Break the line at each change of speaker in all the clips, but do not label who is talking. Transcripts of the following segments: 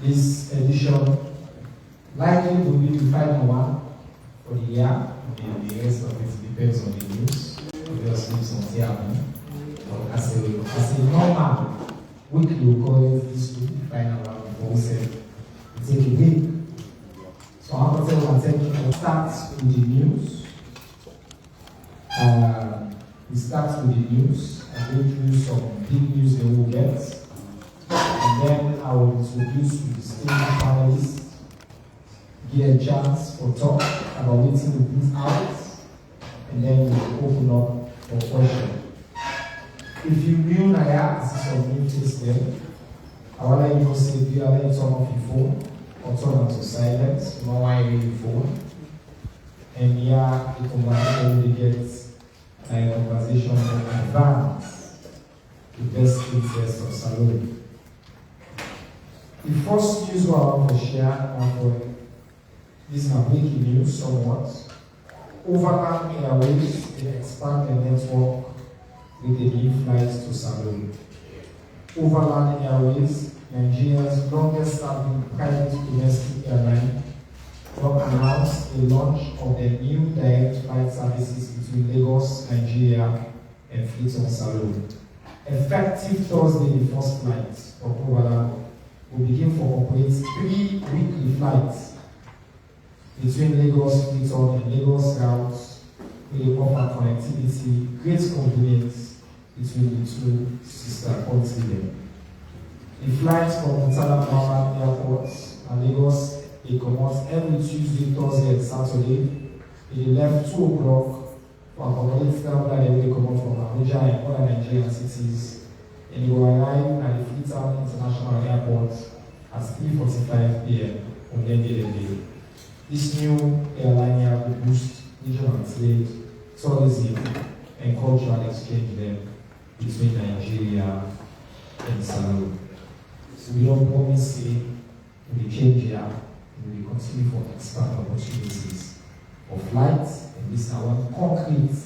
This edition likely will be the final one for the year. The rest of it depends on the news. Obviously, it's on TRB. But as a normal weekly, we call it this week, the final one before we say we take a break. So I'm going to tell you, we'll start with the news. We start with the news. I will do some big news that we'll get. And then I will introduce the distinguished panelists, give a chance for talk about what we put out, and then we'll open up for questions. If you knew Naya, I see some new things there. I want to say, if you are turn off your phone or turn on to silence, you know why you your phone. And yeah, the conversation will get a conversation in advance, the best interest of Salome. The first news I want to share, this is my breaking news somewhat. Overland Airways will expand their network with the new flights to Salome. Overland Airways, Nigeria's longest-serving private domestic airline, will announce the launch of the new direct flight services between Lagos, Nigeria, and Freetown, Salome. Effective Thursday, the first flight of Overland will begin to operate 3 weekly flights between Lagos, Freetown, and Lagos routes, will offer connectivity, great convenience between the two sister countries. The flights from Murtala Mohammed Airport and Lagos, they come out every Tuesday, Thursday, and Saturday. They left 2 o'clock for accommodating travel and they will come out from Abuja and other Nigerian cities. And they will arrive at the Freetown International Airport at 3:45 p.m. on the day. This new airline will boost regional trade, tourism, and cultural exchange there between Nigeria and Salome. So we don't promise say we will change here, we will continue to expand opportunities of flights, and this is our concrete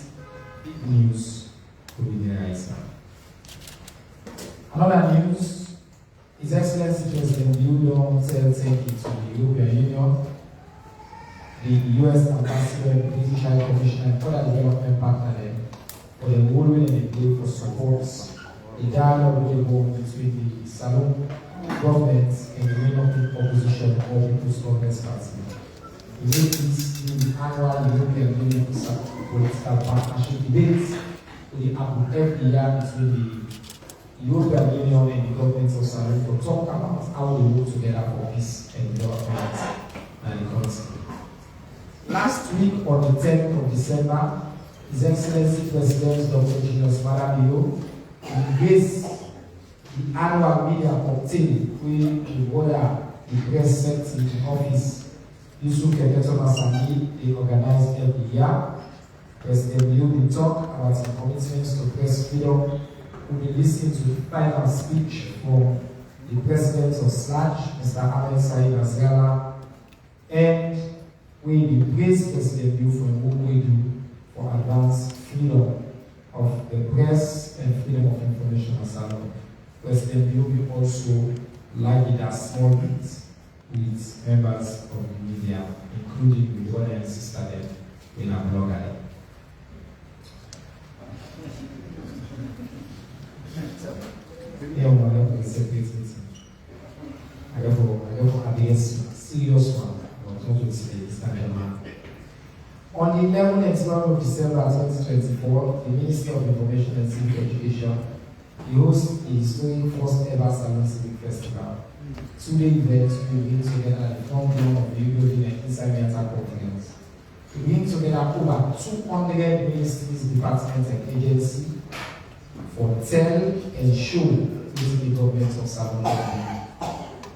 big news to be there right now. Another news, His Excellency President Leone said thank you to the European Union, the US Ambassador, the British High Commissioner, and other development partners for the role they play for support the dialogue with the home between the Salome government and the main opposition or People's Congress Party. We make this in the annual European Union political partnership debates will happen every year between the European Union and the government of Salome to talk about how we work together for peace and development and the country. Last week on the 10th of December, His Excellency President Dr. Julius Madabio embraced the annual media cocktail where the border the press set in the office. Yusuf Keketo Masami, they organized every year. President Liu will talk about his commitments to press freedom. We will listen to the final speech from the President of SLAJ, Mr. Ahmed Said Nasrallah, and we will praise President Liu for what we do for advanced freedom of the press and freedom of information as well. President Liu will also like it as small bits with members of the media, including the brother and sister there in our blogger. Yeah, I'm going to separate meeting. I go against serious one. On the 11th and 12th of December 2024, the Ministry of Information and Civic Education hosts a historic first ever Salome Civic Festival. 2-day event will bring together the front room of the building and inside mental conference. To bring together over 200 ministries, departments, and agencies for tell and show using the government of Salome.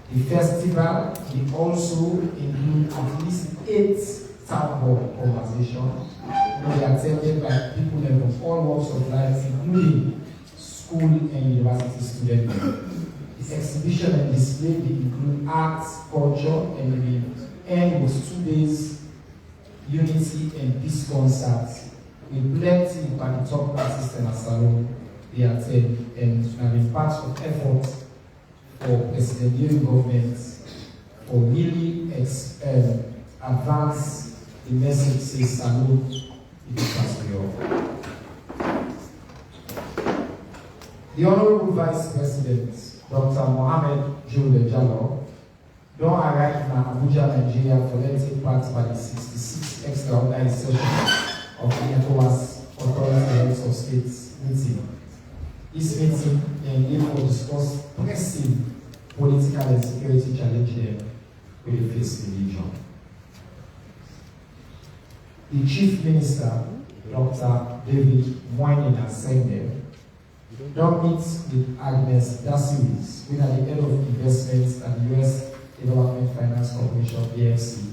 The festival will also include at least 8 town hall conversations will be attended by people from all walks of life, including school and university students. The exhibition and display will include arts, culture, and will end with 2 days unity and peace concerts with plenty by the top artists and Salome they attend and have been part of efforts for President Liu government or really advance the message says salute Ibi. The Honorable Vice President, Dr. Mohamed Julde Jallo, don't arrive in Abuja, Nigeria for let's take part by the 66th extraordinary session of the ECOWAS Authority Heads of States meeting. This meeting aimed to discuss pressing political and security challenges with the face in the region. The Chief Minister, Dr. David Moinina Senge, don't meet with Agnes Dassiris, who are the head of investments at the U.S. Development Finance Corporation, DFC,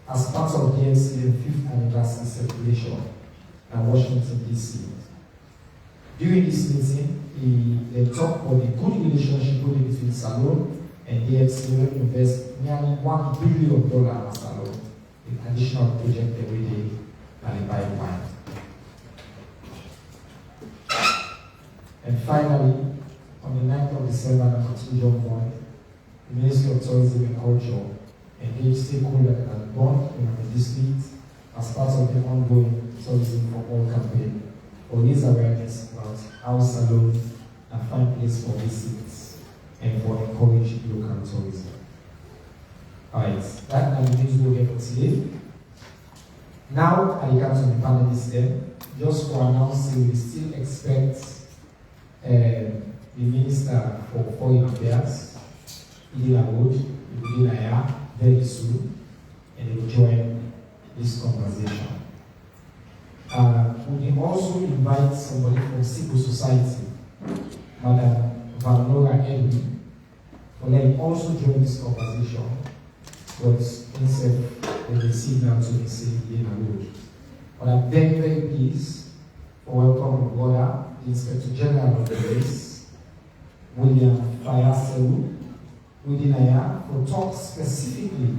as part of DFC's 5th anniversary celebration at Washington, D.C. During this meeting, they talked about the good relationship between Salone and DFC will invest nearly $1 billion at Salone in additional projects every day and in pipeline. And finally, on the 9th of December, number 2 John 1, the Ministry of Tourism and Culture engaged stakeholders at Bonn in the district as part of the ongoing Tourism for All campaign for raise awareness about how Salone and find place for visits and for encourage local tourism. Alright, that are the news we'll get for today. Now, I come to the panelists then. Just for announcing, we still expect the Minister for Foreign Affairs, Idila Wood, Idila very soon, and they will join this conversation. We can also invite somebody from civil society, Madam Vanora Edwin, for them also join this conversation, but instead they receive now to the same Idila Wood. But I'm very, very pleased for welcoming brother, the Inspector General of the Police, William Fayaseru, Udinaya, for talk specifically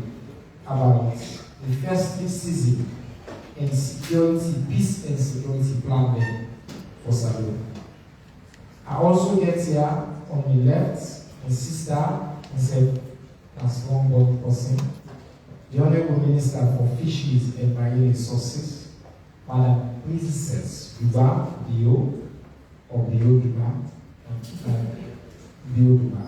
about the festive season and security, peace and security planning for Salone. I also get here on the left, my sister, and said, that's one born person, the Honorable Minister for Fisheries and Marine Resources, Madam Princess Duba Dio, or Dio Duba, Dio Duba,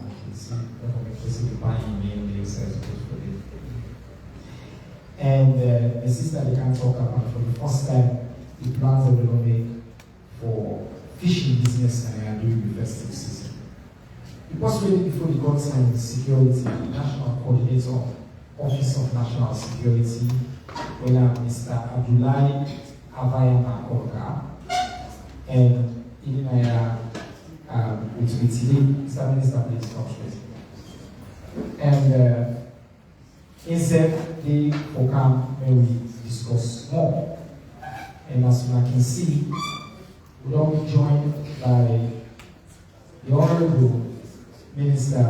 and the sister they can talk about for the first time the plans that we're going to make for fishing business and during the festive season. The possibility before the government security, the National Coordinator, Office of National Security, when Mr. Abdullahi Avaya Makoka, and Idinaya with today, Mr. Minister, please come straight. And instead, they will come when we discuss more. And as you can see, we'll all be joined by the Honorable Minister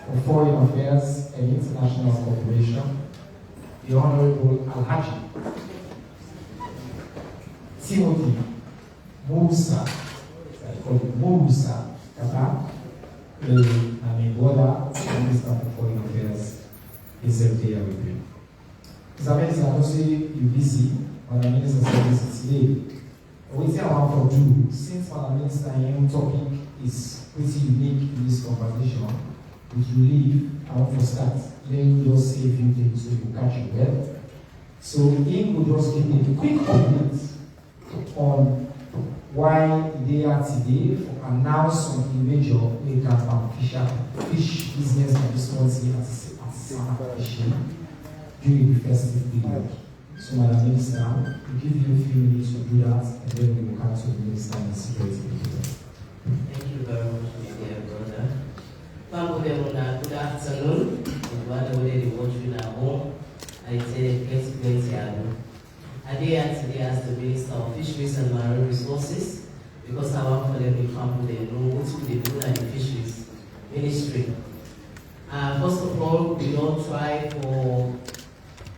for Foreign Affairs and International Cooperation, the Honorable Alhaji Timothy Musa, I call it Musa Kaba, and my brother, Minister for Foreign Affairs, is here with you. Mr. Minister, I know say you're busy, but the Minister said this today. What I want to do, since the Minister and topic is pretty unique in this conversation, if you leave, I want to start. Then you just say a few things so you catch it well. So he could just give me a quick update on why they are today for announce something major we can fish business and this one see at fishing during the festive period. So Madam Minister, we'll give you a few minutes to do that and then we will come to the Minister and the Security.
Thank you very much, my dear brother. Good afternoon. Whether they watch you at home, I say plenty. I did today as the Minister of Fisheries and Marine Resources because I want for them to come with know what they do at the Fisheries Ministry. First of all, we don't try for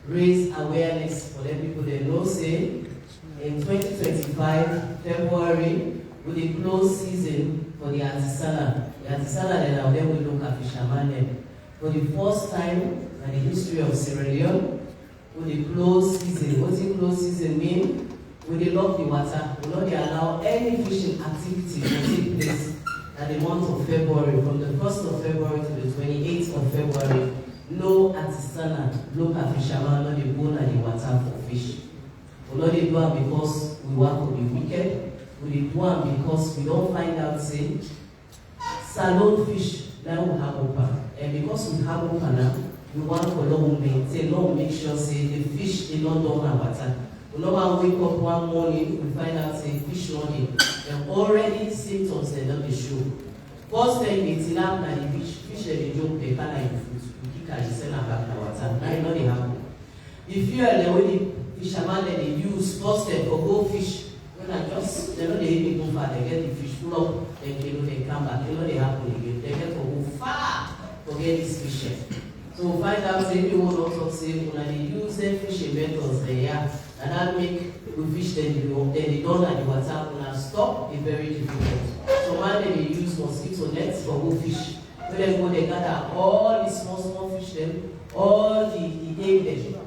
raise awareness for the people they know. Say in 2025 February, with the close season for the artisanal. The artisanal then we look at fishermen. For the first time in the history of Sierra Leone, with the closed season. What does closed season mean? When they lock the water, will not allow any fishing activity to take place at the month of February, from the 1st of February to the 28th of February. No artisanal, local fisherman, no they go at the water for fish. We not they do it because we want to be wicked. We do it because we don't find out, say, salon fish now we have open. And because we have open now, we want to maintain, make sure, say, the fish is not down our water. We don't want to wake up one morning, we find out, say, fish running. And already symptoms they don't show. First time it's up na the fish they jump the pan and food. We kick and send back the water. Now you know they happen. If you are the way the fisherman that they use first step for go fish, when I just they know they even go far, they get the fish full up, then they come back, they happen again. They get to go far to get this fish. So we find out say people will also say when they use their fishing methods they are, and that make we fish then they don't at the water when stop it's very difficult. So one day they use mosquito nets for go fish. When they go they gather all the small fish them, all the egg them.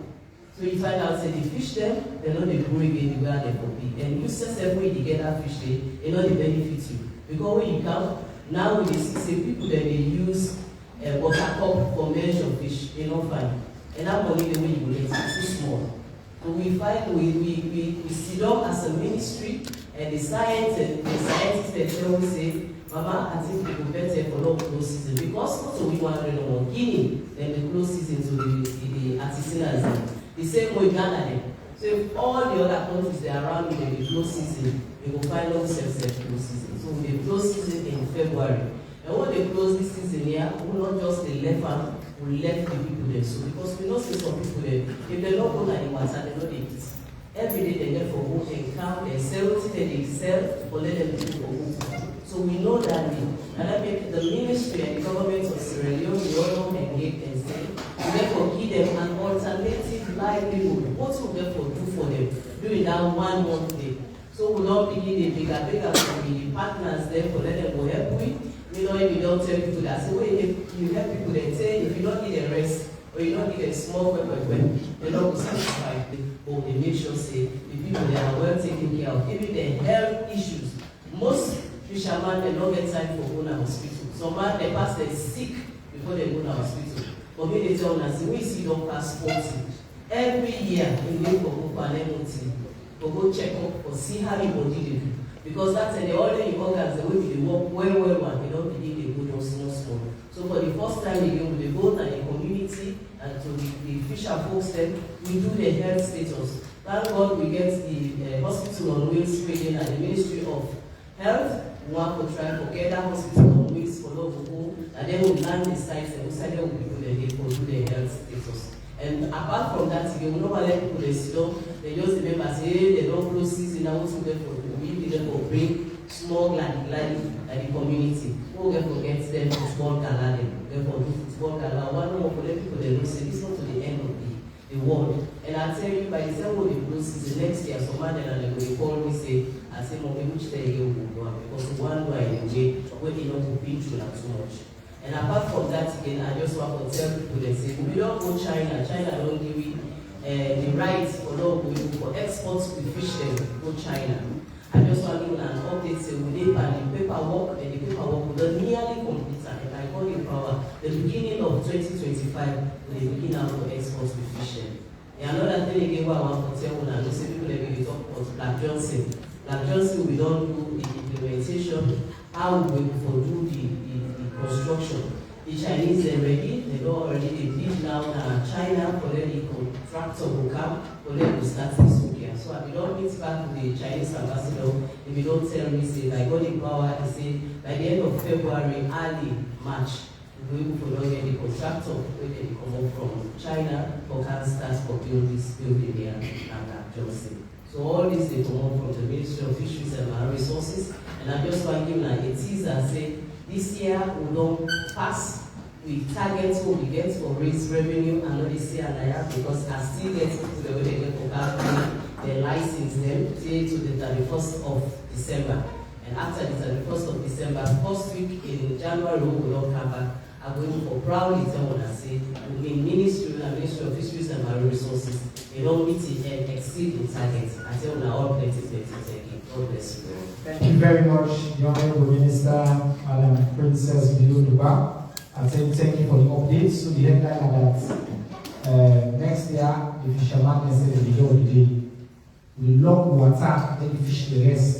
So you find out say the fish them, they know they grow again the way they for be. And you say when you get that fish they know they benefit you. Because when you come now we see people that they use water cup for measure fish, you know, fine. And that money the way you get it too small. So we find we sit down as a ministry and the scientists they tell us say, Mama, I think we go better for long close season because not only 101 Guinea, then the close season to the artisanals. The same way Ghana them. So if all the other countries they are around in the close season, we will find themselves close season. So the close season in February. And when they close this season here, we will not just the left hand, we left the people there. So because we know see some people there, if they don't go like the water, they know they eat. Every day they get for home and come, they sell it, they sell, or let them people for home. So we know that and that make the ministry and the government of Sierra Leone, we all engage and say, we therefore give them an alternative livelihood. What will therefore do for them during that 1 month day? So we don't begin the bigger from the partners there for let them go help with. You know, if you don't tell people that, so when you help people, they say if you don't need a rest or you don't need a small weapon, they're not satisfied. But they make sure, say, the people that are well taken care of, even the health issues. Most fishermen, they don't get time for going to hospital. Some man, they pass their sick before they go to hospital. But when they tell us, we see doctors 40. Every year, in the go go check up or see how your body do. Because that's the only organs the way they work well and they don't begin to go down small. So for the first time again, we go to the community and to the fisher folks then we do the health status. Thank God we get the hospital on wheels training and the Ministry of Health. We want to try to get that hospital on wheels for local and then we land the sites and we say that we do the health status. And apart from that, you will not let people sit down, they just remember say they don't close season, I want to get for will bring small gliding like the community. Who will forget them football gala them. Therefore do football gala. One more for them people they don't say this is not to the end of the world. And I tell you by the time we close season next year, some man and they will call me say, I say mommy which day you will go because one do I enjoy when you not to be through that too much. And apart from that again, I just want to tell people they say we don't go China. China don't give me the rights for exports we fish them go China. I just want to give an update say we did the paperwork and the paperwork will nearly complete and I call it power. The beginning of 2025 we begin out to export we fish them. And another thing again what I want to tell you now, say people that we talk about Black Johnson. Black Johnson we don't do the implementation, how we will do the construction. The Chinese they ready, they don't already they did now China for them the contractor will come for them to start this week. So if you don't meet back with the Chinese ambassador, if you don't tell me say I got the power, I say by the end of February, early March, we will for get the contractor where they come up from China for can start for build this building here and Johnson. So all this they come up from the Ministry of Fisheries and Marine Resources, and I just want to give a teaser say this year we don't pass with targets what we get for raise revenue and not this year and I because I still get to the way they get for calculate the license them to the 31st of December. And after the 31st of December, first week in January we will not come back. I'm going for proudly tell when I say, in Ministry of Fisheries and Marine Resources, they don't meet and exceed the target. I tell when all plenty, thank you. God bless you.
Thank you very much, the Honorable Minister, Madam Princess Bioluba. I thank you for the updates. So the headline are that next year, the fisherman said at the end of the day, we lock water, let the fish the rest.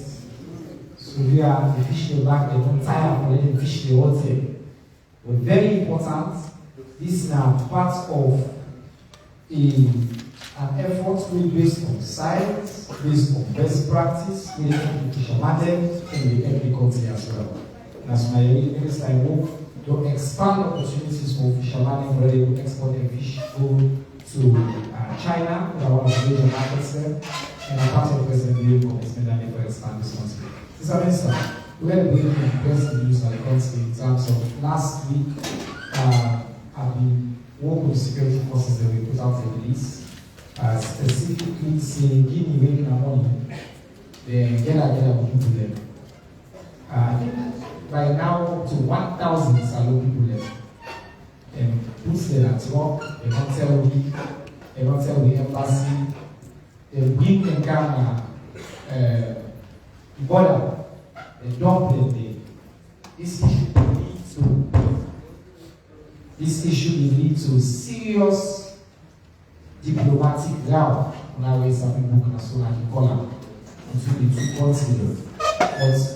So we are the fish the back, they don't tire for letting the fish the water. But very important, this is now part of an effort based on science, based on best practice, based on the fishermen and the agriculture as well. That's my minister I hope to expand opportunities for fishermen where they will export their fish go to China, where one of the major markets there, and a part of President Leone has been done for expand this country. Mr. Minister, we had a very impressive news at the country in terms of last week, I've been working with security forces that we put out a release, specifically saying Guinea making a money, then get people there. I think by now up to 1,000 Salo people left. And puts them at work, they don't tell the embassy, they bring them down the border, they dump them there. This issue will lead to serious diplomatic row on our way book and so like you call them between the two countries. But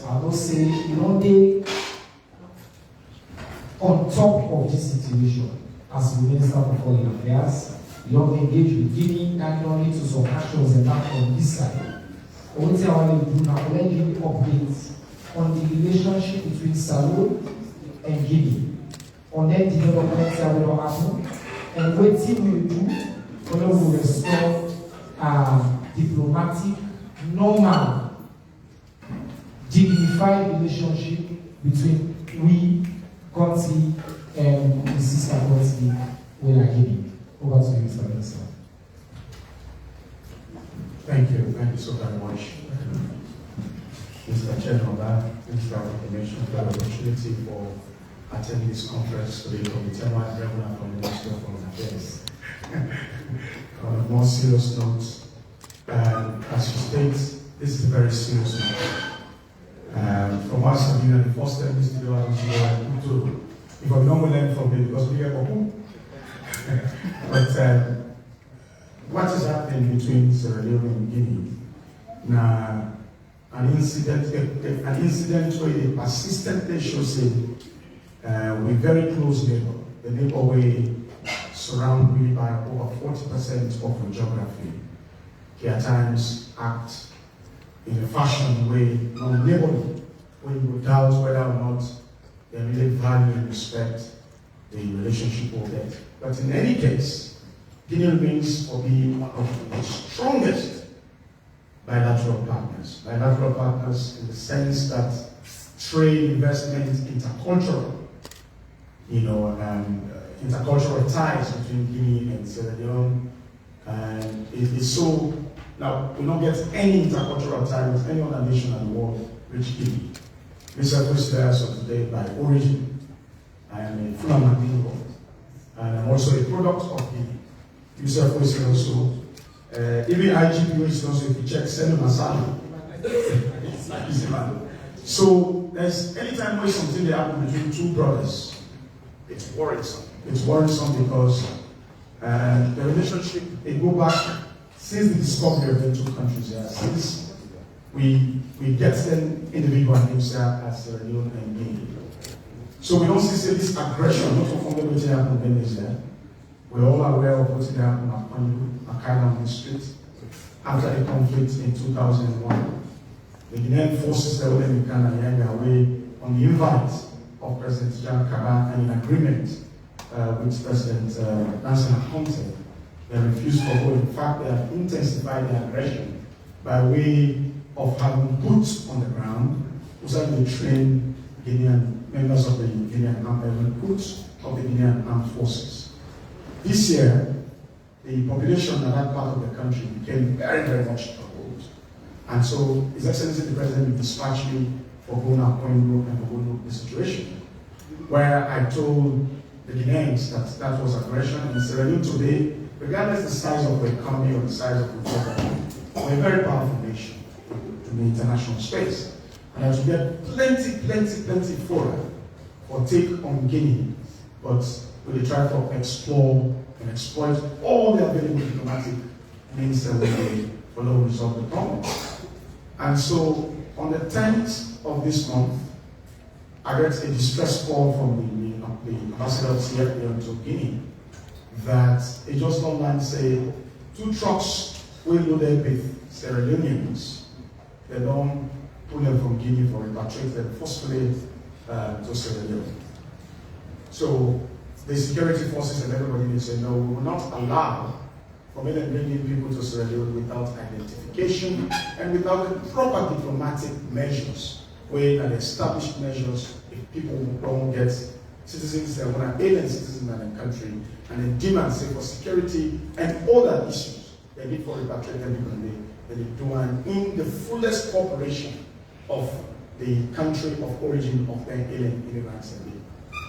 I will say, they on top of this situation, as the Minister for Foreign Affairs, you don't engage with Guinea, and you lead to some actions and back on this side. I will tell you what do now, let you updates on the relationship between Salou and Guinea. On that developments that will happen, and what team will do, whether we will restore diplomatic, normal, dignified relationship between we, country, and the sister country, we are Guinea. Over to you, Mr. Minister.
Thank you so very much, Mr. Chairman, Minister of Information, for the opportunity for attending this conference today from the Tema Regular from the Ministry of Foreign Affairs. On a more serious note, as you state, this is a very serious matter. From us, the first step is to do if I don't learn from it, because we get but what is happening between Sierra Leone and Guinea? Now, an incident where they persistently shows we're very close neighbor. The neighbor we surround me by over 40% of the geography. He at times act in a fashion way, non-neighborly, when you would doubt whether or not they really value and respect the relationship of that. But in any case, Guinea remains for being one of the strongest bilateral partners. Bilateral partners in the sense that trade, investment, intercultural, intercultural ties between Guinea and Sierra Leone. And it is so, now we don't get any intercultural tie with any other nation in the world, which Guinea. Mr. President, so today by origin, I am a Fulamandingo, and I'm also a product of Guinea. Mr. President also, even IGPO is also, if you check, send him a salary. It's not easy, man. So, there's anytime where something that happens between two brothers, it's worrisome. It's worrisome because the relationship, they go back since the discovery of the two countries here, since we get them individual names as Sierra Leone and Guinea. So we don't see this aggression, not from only what happened in Venezuela. We're all aware of what happened on Akalam District after the conflict in 2001. The Guinean forces that were in Ghana away on the invite of President John Kaba and in agreement with President Nansen Conte. They refused to go. In fact, they have intensified their aggression by way of having boots on the ground, who actually train Guinean members of the Guinean armed recruits of the Guinean armed forces. This year, the population in that part of the country became very, very much troubled. And so, His Excellency the President dispatched me for going up and for going over the situation, where I told the Guineans that was aggression. In Sierra Leone today, regardless the size of the economy or the size of the government, we're a very powerful nation in the international space. And as we get plenty fora for take on Guinea, but we try to explore and exploit all the available diplomatic means that we follow to resolve the problem. And so on the 10th of this month, I got a distress call from the ambassador of Civic to Guinea that it just don't mind say 2 trucks were loaded with Sierra Leoneans. They don't pull them from Guinea for repatriate them forcefully to Sierra Leone. So the security forces and everybody they say no, we will not allow for them bringing people to Sierra Leone without identification and without the proper diplomatic measures, where and established measures if people don't get citizens that want to alien citizens in the country and they demand say for security and other issues they need for repatriating people they do and in the fullest cooperation of the country of origin of the alien immigrants and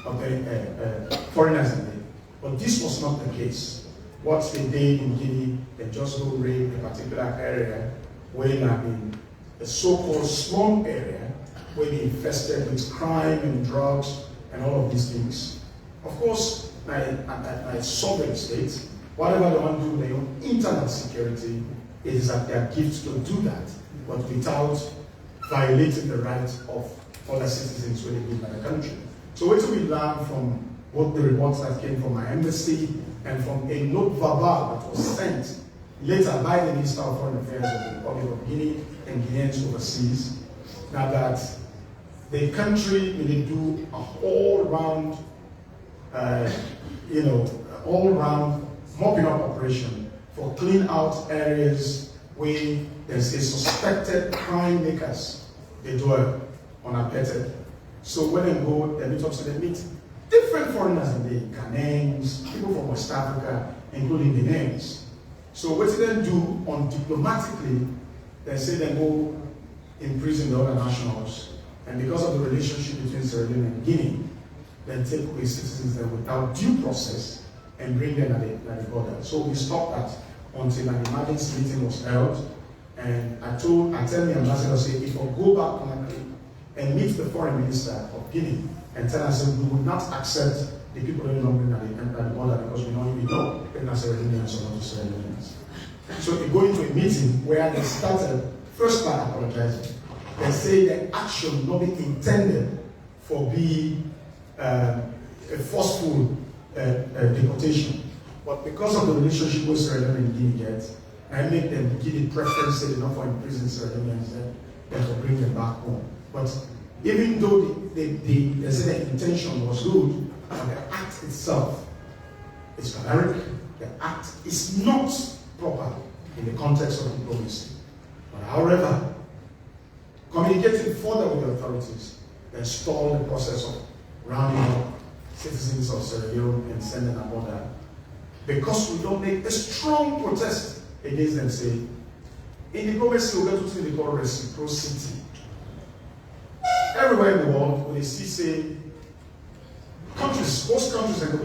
of the foreigners and they. But this was not the case. What they did in Guinea, they just go raid a particular area where they have been a so-called slum area where they infested with crime and drugs and all of these things. Of course, my sovereign state, whatever they want to do, their own internal security, it is at their gift to do that, but without violating the rights of other citizens where they live in the country. So what do we learn from both the reports that came from my embassy and from a note verbal that was sent later by the Minister of Foreign Affairs of the Republic of Guinea and Guineans overseas, now that the country will do a all-round, all-round mopping up operation for clean out areas where there's a suspected crime makers they dwell unabated. So when they go, they meet up, so they meet different foreigners in the Ghanaians, people from West Africa, including Guineans. So what do they do on diplomatically? They say they go imprison the other nationals, and because of the relationship between Sierra Leone and Guinea, they take away citizens there without due process and bring them at the border. So we stopped that until an emergency meeting was held, and I tell the ambassador, say, if I go back to my country and meet the foreign minister of Guinea and tell us that we would not accept the people who don't bring at the border because we know they're not Sierra Leoneans or not Sierra Leoneans. So they go into a meeting where they started first by apologizing. They say the action not be intended for being a forceful deportation, but because of the relationship with Sierra Leone and Guinea get, I make them give it preference, say enough for imprison Sierra Leoneans and to bring them back home. But even though they say the intention was good, the act itself is barbaric, the act is not proper in the context of diplomacy. But however, communicating further with the authorities, they stall the process of rounding up citizens of Sierra Leone and sending them border. Because we don't make a strong protest against them, say, in diplomacy, we get to something they call reciprocity. Everywhere in the world, when they see, say, countries, most countries and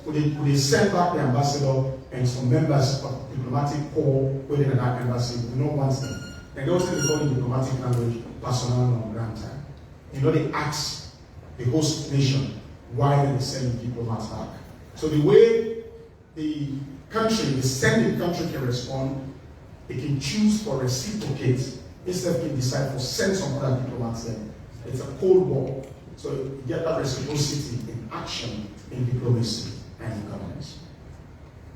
when they send back the ambassador and some members of diplomatic corps within that embassy, we know one thing. And those things they call in diplomatic language, personnel non grata. They ask the host nation why they send diplomats back. So the way the country, the sending country can respond, it can choose for reciprocate. Instead, can decide to send some other diplomats in. It's a cold war. So you get that reciprocity in action in diplomacy and in governance.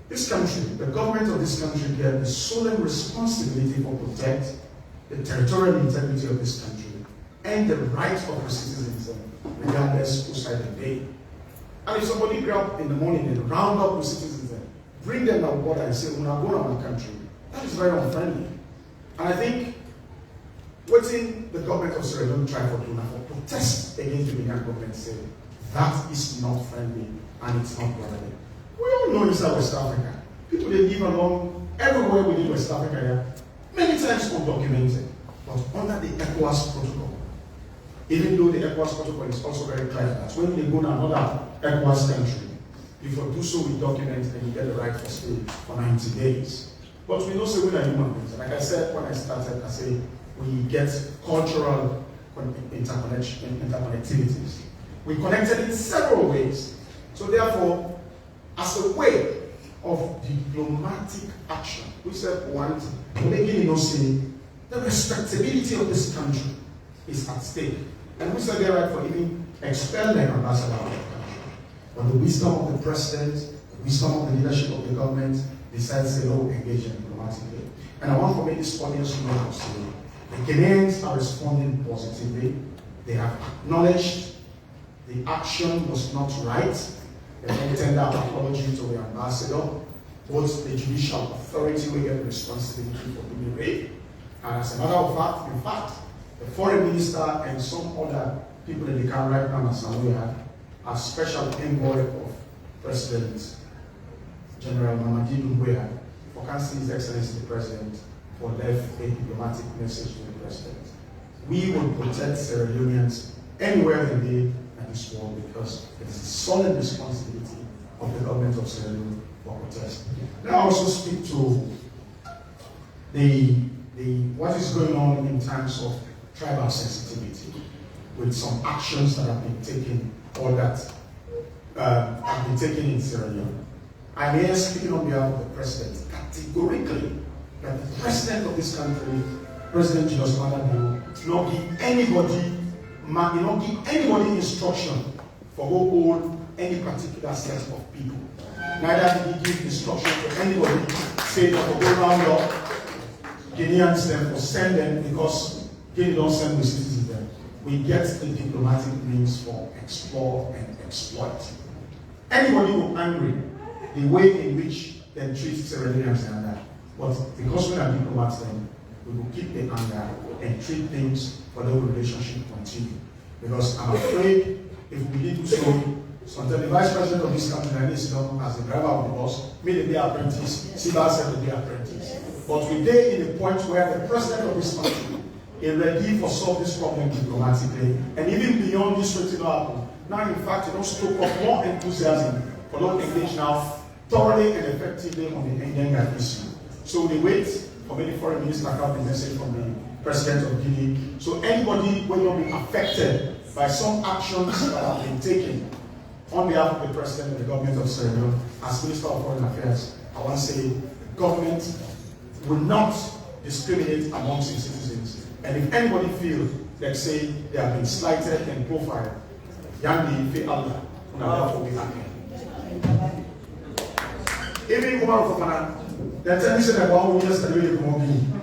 This country, the government of this country, bears the solemn responsibility for protect the territorial integrity of this country and the rights of its citizens, regardless whose side they pay. And if somebody get up in the morning and round up the citizens and bring them to the border and say, "We're not going to my country," that is very unfriendly. And I think waiting the government of Sierra Leone try for protest against the Guinean government, say that is not friendly and it's not brotherly. We all know inside West Africa, people they live along everywhere within West Africa, many times undocumented, but under the ECOWAS protocol. Even though the ECOWAS protocol is also very clear that when they go to another ECOWAS country. If you do so with documents, then you get the right for stay for 90 days. But we know say we are human beings. Like I said when I started, I say we get cultural interconnectivities. We connected in several ways. So therefore, as a way of diplomatic action, we said one thing, making you know say the respectability of this country is at stake. And we said they're right for even expelling an ambassador out of the country. But the wisdom of the president, the wisdom of the leadership of the government, decides to engage diplomatically. And I want to make this audience know today. The Ghanaians are responding positively. They have acknowledged the action was not right. They then tender apology to the ambassador. Both the judicial authority will get the responsibility for being rape. And as a matter of fact, in fact, the foreign minister and some other people in the camp right now, as we have, are special envoy of President General Mamadi Doumbouya for canceling His Excellency the President for left a diplomatic message to the President. We will protect Sierra Leoneans anywhere they be in this world because it is a solid responsibility of the government of Sierra Leone for protest. Now I also speak to what is going on in terms of tribal sensitivity with some actions that have been taken or that have been taken in Sierra Leone. I'm here speaking on behalf of the President categorically that the President of this country, President Julius Malema, not give anybody instruction for go hold any particular set of people. Neither did he give instruction to anybody say that will go round up Guineans them or send them because Guinea don't send the citizens there. We get the diplomatic means for explore and exploit. Anybody who angry the way in which they treat Sierra Leoneans and that. But because we are diplomats then, we will keep the anger and treat things for the relationship continue. Because I'm afraid if we did so, sometimes the vice president of this country and this as the driver of the bus, me the day apprentice, Siba said the day apprentice. But we're there in a point where the president of this country is ready for solve this problem diplomatically, and even beyond this waiting to happen. Now, in fact, it also took up more enthusiasm for not engage now thoroughly and effectively on the Ngenga issue. So we wait for many foreign ministers to have the message from the president of Guinea. So anybody will not be affected by some actions that have been taken on behalf of the president and the government of Sierra Leone. As Minister of Foreign Affairs, I want to say the government will not discriminate amongst its citizens. And if anybody feels that say they have been slighted and profiled, Yandi Fe Allah, therefore we happy. Even Kumar Fofana, they're telling me that one will just really come on.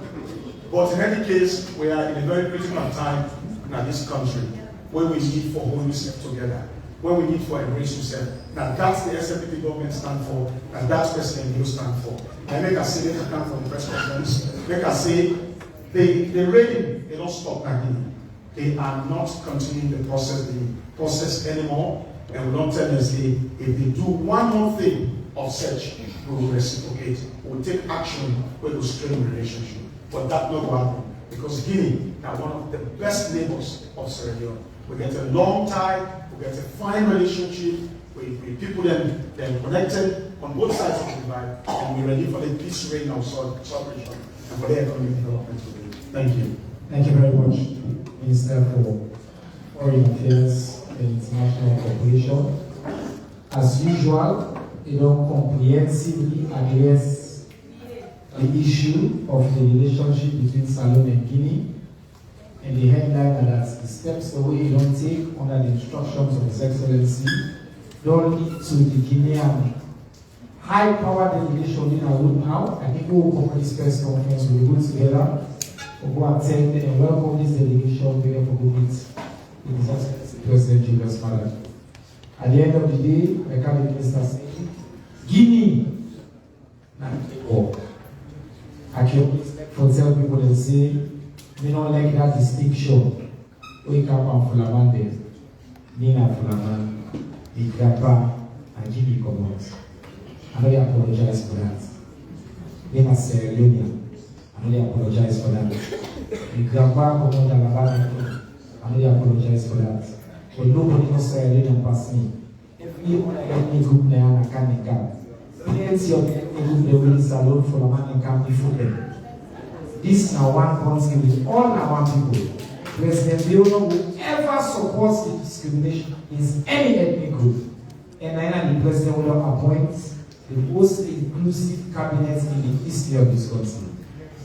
But in any case, we are in a very critical time in this country where we need for holding yourself together, where we need for embrace yourself. Now that's the SFPP government stand for, and that's President you stand for. I make a say they come from the press conference. Make a say the raiding, they don't stop again. They are not continuing the process anymore, and we don't tell them if they do one more thing of such, we will reciprocate. We will take action where we strain the relationship. But that not will happen because Guinea are one of the best neighbors of Sierra Leone. We get a long tie, we get a fine relationship, we people then connected on both sides of the divide, and we're ready for the peace reign of celebration and for the economic development today. Thank you.
Thank you very much, Minister for Foreign Affairs and International Cooperation. As usual, you don't comprehensively address the issue of the relationship between Salome and Guinea, and the headline that the steps away you don't take under the instructions of His Excellency don't lead to the Guinean high-power delegation in our room now. I think we will come to this press conference, we will go together, we'll go attend and welcome this delegation together for good meet with His Excellency President Julius Malema. At the end of the day, the Cabinet Minister said, Guinea, not all. I can for tell people that say, they don't like that distinction. We come from Fulamande, Nina Fulaman, the Grandpa, and Guinea Commons. I know you apologize for that. They must say, Leone, I know you apologize for that. The Grandpa Commons and Lavana, I know you apologize for that. But nobody must say, Leone pass me. Every ethnic group there and can income. Plenty of ethnic group they will salon for the man income before them. This now one country with all our people. President Leone, whoever supports the discrimination is any ethnic group. And then the president will appoint the most inclusive cabinet in the history of this country.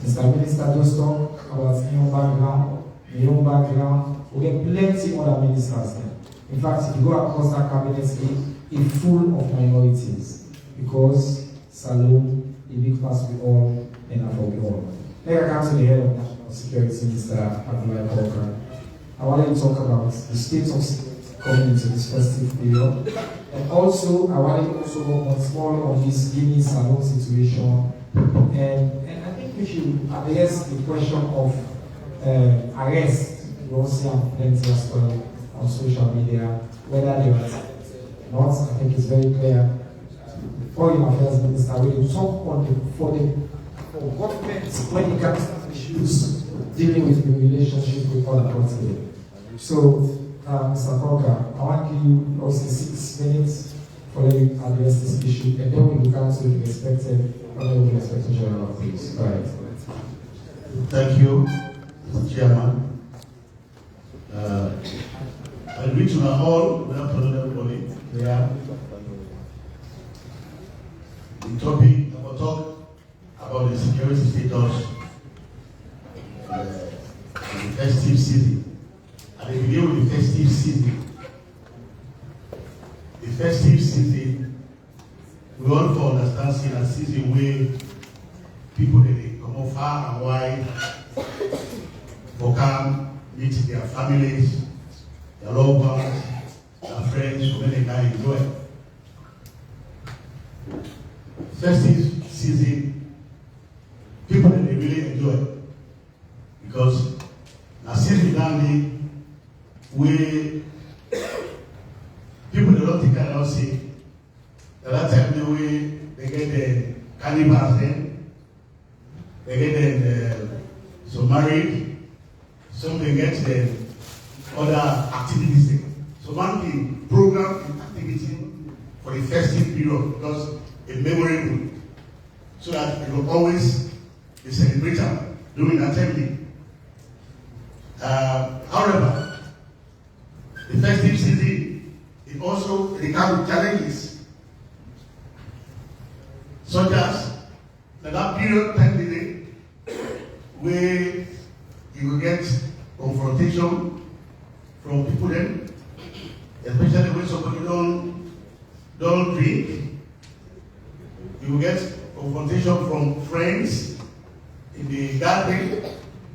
Mr. Minister just talk about my own background. We get plenty other ministers there. In fact, if you go across that cabinet, it's full of minorities. Because Salome, a big pass we all, and I forgive all. Then I come to the head of national security, Mr. Abdullah Walker. I wanted to talk about the state of security coming into this festive period. And also, I wanted to also go once more on this Guinea Salome situation. And I think we should address the question of arrest. We also have plenty as well on social media, whether they are or not. I think it's very clear. Foreign Affairs Minister will talk on for government when it comes to issues dealing with the relationship with other countries. So, Mr. Coker, I want to give you also 6 minutes for you to address this issue, and then we will come to the respected Honorable Inspector General, please. Go ahead.
Thank you, Mr. Chairman. I reach on a hall, good afternoon, everybody. Yeah. The topic, I will talk about the security status in the festive season. And I begin with the festive season. The festive season, we all for understand a season where people they come out far and wide for come meet their families, their loved ones, their friends, so many guys enjoy. Festive season, people that they really enjoy because now season only we people that don't think I don't see that time the way they get the carnivals then they get the so married, some they get the other activities then. So one thing program and activity for the festive period because a memorable, so that it will always be celebrated during that time. However, the festive season it also comes with challenges, such as that period time where you will get confrontation from people then, especially when somebody don't drink. You will get confrontation from friends in the gathering,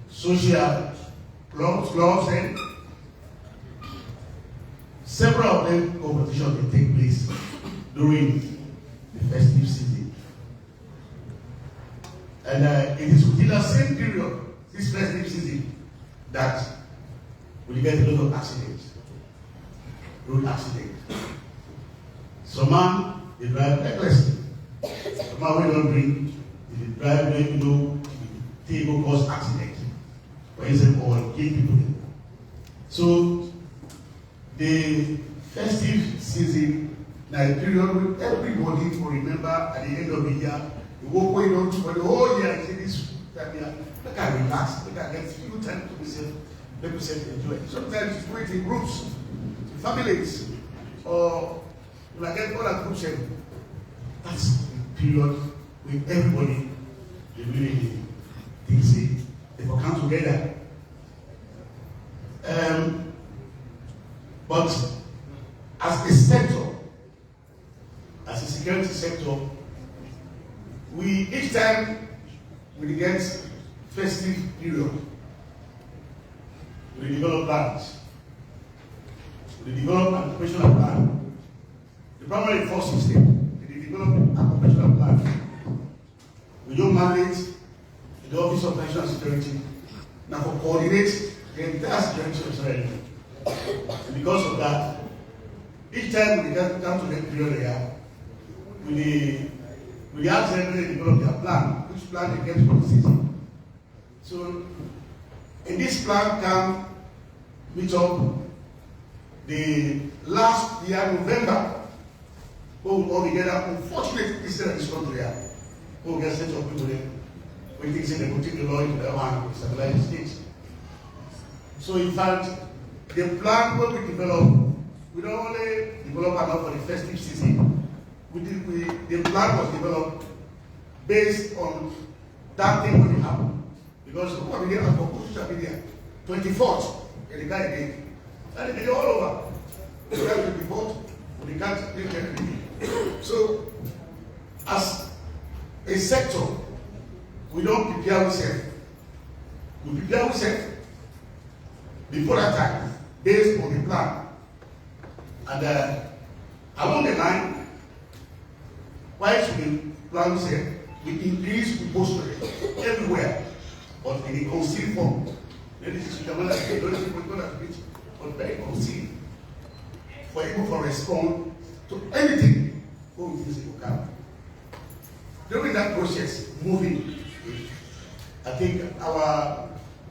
social clubs, and several of them competitions will take place during the festive season. And it is within the same period, this festive season, that we get a lot of accidents, road accidents. Some man, they drive recklessly. Some man, we don't drink, they drive, they will cause accident, for example, or kill people. So, the festive season, now a period where everybody will remember at the end of the year, the work going on for the whole year, and say this, that year, they can relax, they can get few time to be safe, enjoy. Sometimes it's wait in groups, families, or when I get other groups, that's the period when everybody, they really think they will come together. But as a sector, as a security sector, we each time we get festive period, we develop plans. We develop an operational plan. The primary force system, we develop an operational plan. We don't mandate the Office of National Security now for coordinate the entire security society. And because of that, each time we get down to that period here, we ask them to develop their plan, which plan they get for the city. So, in this plan can meet up the last year, November, who will all together, unfortunately, instead of this country, who will get set of people there, we think they will take the law into their hand to stabilize the state. So, in fact, the plan when we develop, we don't only develop enough for the festive season. The plan was developed based on that thing when it happened. Because look what we did on social media, 24th, and the guy again. And it's all over. The guy 24th, but they can't do anything. So, as a sector, we don't prepare ourselves. We prepare ourselves before that time, based on the plan. And along the line, why should we plan ourselves? We increase proposal everywhere, but in a concealed form. This is but very concealed. For people to respond to anything, who is it will come. During that process, moving, I think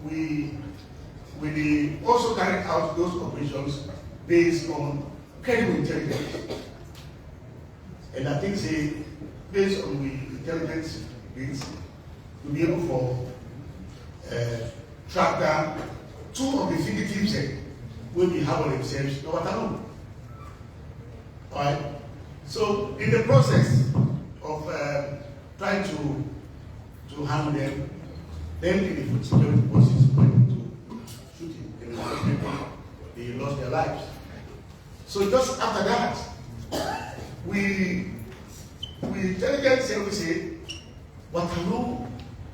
we also carried out those operations based on credible intelligence. And I think based on the intelligence bits, to be able to track down two of the fugitives will be harbour themselves in Waterloo. Alright? So in the process of trying to handle them, then the food security forces went into shooting and they lost their lives. So just after that, we intelligence service say Waterloo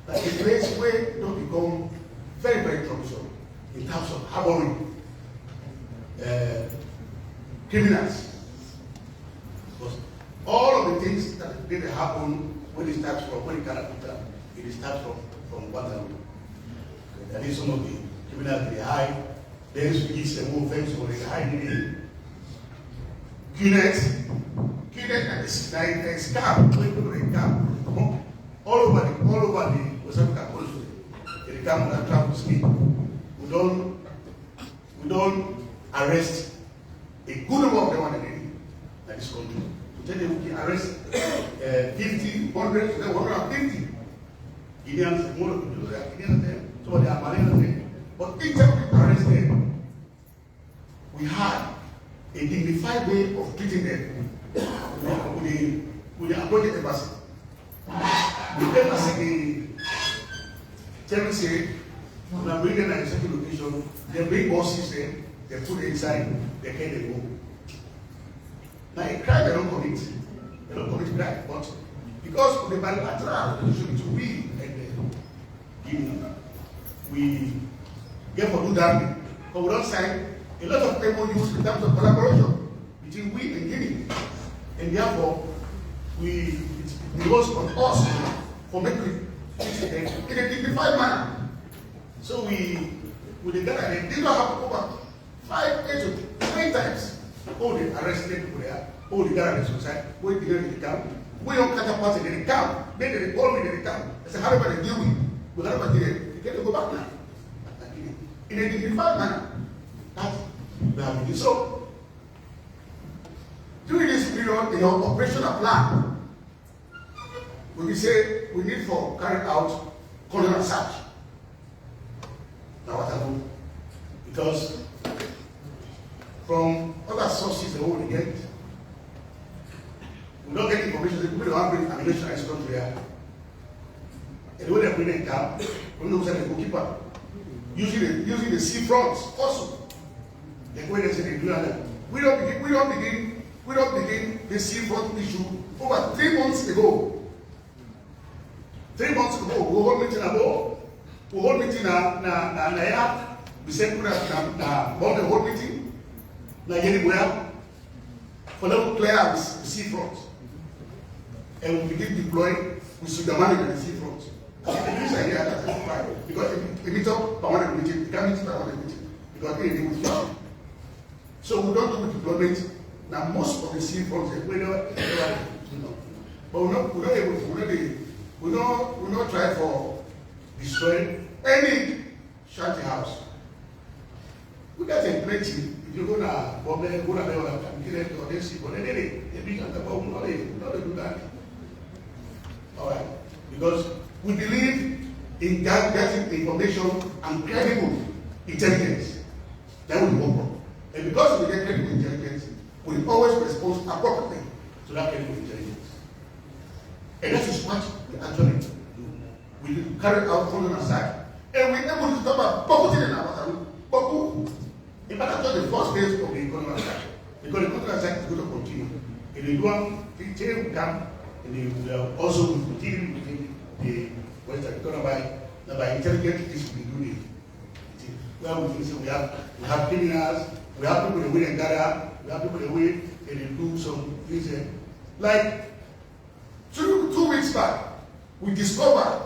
is a place where it don't become very, very troublesome in terms of harboring criminals. Because all of the things that did happen when it starts from it starts from Waterloo. That is some of the criminals they hide. Then we give them more things for they hide in Guinea. Guinea is like a scam. All over the West African country, they come and travel scheme. We don't arrest a good number of them in this country. To tell you, we can arrest 50, 100, 150 Guineans, more of them, Guineans, so they are Malians. But each time we arrest them, we had a dignified way of treating them with the appointed embassy. The embassy, the say, when I bring them at a certain location, they bring bosses there, they put it inside, they can't go. Now, a crime they don't commit crime, but because of the bilateral relationship between we and Guinea, we get for do that. But we don't sign a lot of MOUs in terms of collaboration between we and Guinea, and therefore it was on us for making it in a dignified manner. So with the Ghana, they did not have over 5, 8, or 9 times. Oh, they arrested people there. Oh, the Ghana suicide. Oh, they didn't come. We don't catapult in the camp. Then they call me in the camp. I said, how do I deal with? We got to get to go back now. In a dignified manner. That's we have to do. So, during this period, in your operational plan, we say we need for carry out colonial search. Now what I do? Because from other sources they will get, we don't get information. People don't bring ammunition in this country here. And when they bring it down, we don't say they go keep up. Using the sea fronts also. They go and say they do that. We don't begin the sea front issue over 3 months ago. 3 months ago, we hold meeting about. We hold meeting na we send na the whole meeting na anywhere for them to clear the sea front. And we begin deploying with the money in the sea front. Because if we talk about one meeting, we can't meet by one meeting because we need with you. So we don't do deployment. Now most of the sea fronts we never but we not try for destroying any shanty house. We got a plenty. If you go to Bombay, go to Leone, and kill it or they see, but they big and the bomb. in getting information and credible intelligence. That will work. And because we get credible intelligence, we always respond appropriately to that credible intelligence. And that is what we actually do. We carry out following aside. And we're able to talk about poverty in our country. In fact, that's the first phase of the economic attack. Because the economic attack is going to continue. In the one, the will come, and they also will continue within the Western economy by intelligent things we do. Well, we have criminals, we have people that win and gather, we have people that win and they do some things. Like 2 weeks back, we discovered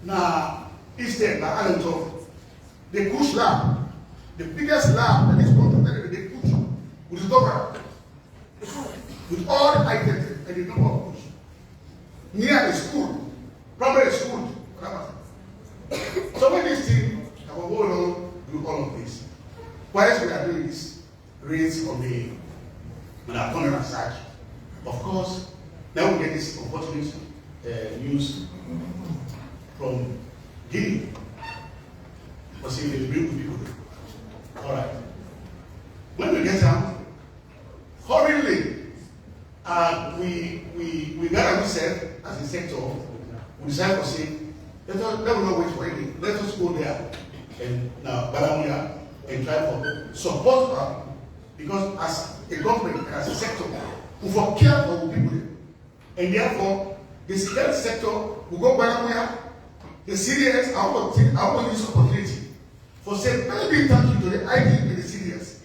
now Eastern, by Allentown, the Kush lab, the biggest lab that is concentrated in the Kush, we discovered with all the items and the number of Kush near the school, primary school. So when this thing, our whole on do all of this. Whilst we are doing this raise on our corner side, of course, now we get this unfortunate news from Guinea. For seeing the real people. All right. When we get out, hurriedly, we got ourselves as a sector. We decided to say, let us not wait for anything. Let us go there and now Balamuya and try for support her, because as a government and as a sector, we for care for people. And therefore, the security sector will go Balamuya, the CDS, I want to use this opportunity for saying, let me thank you to the ID and the CDS.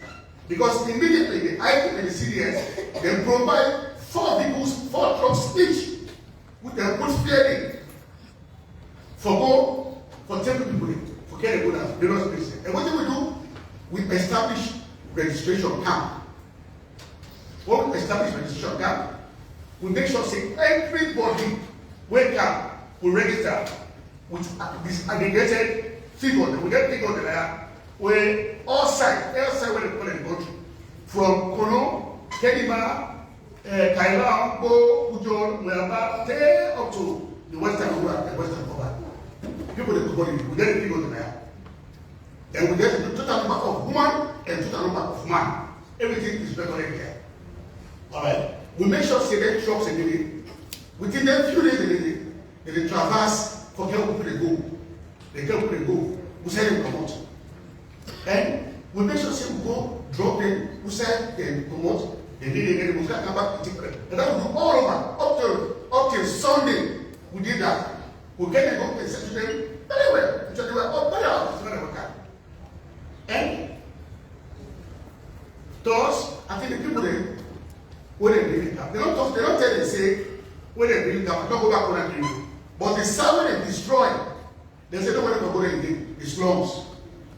Because immediately the ID and the CDS, they provide 4 vehicles, 4 trucks each, with their good feeling for taking people in, for getting good at various places. And what do we do? We establish registration camp. When we establish registration camp, we make sure say everybody wake up, we register with this aggregated figure. We get figure there where all sides where they call the country, from Kono, Kenima, Kailan, Bo, Ujo, Muamba, up to the Western Rural and Western Cover. People that go in, we get the figure there. And we get the total number of women and total number of men. Everything is recorded there. Alright. We make sure say that trucks and everything. Within a few days, they traverse for people to go. They can go. We say them come out. And we make sure say we go, drop them, we say they come out. They need again, we come back to different. And that we do all over, up till Sunday. We did that. We get them up and say to them, very well. So they were all very out. And thus, I think the people there, when they bring it up, they don't tell them, say, when they bring it up, don't go back on that dream. But the sound they destroy, they say, don't want to go there again, the slums.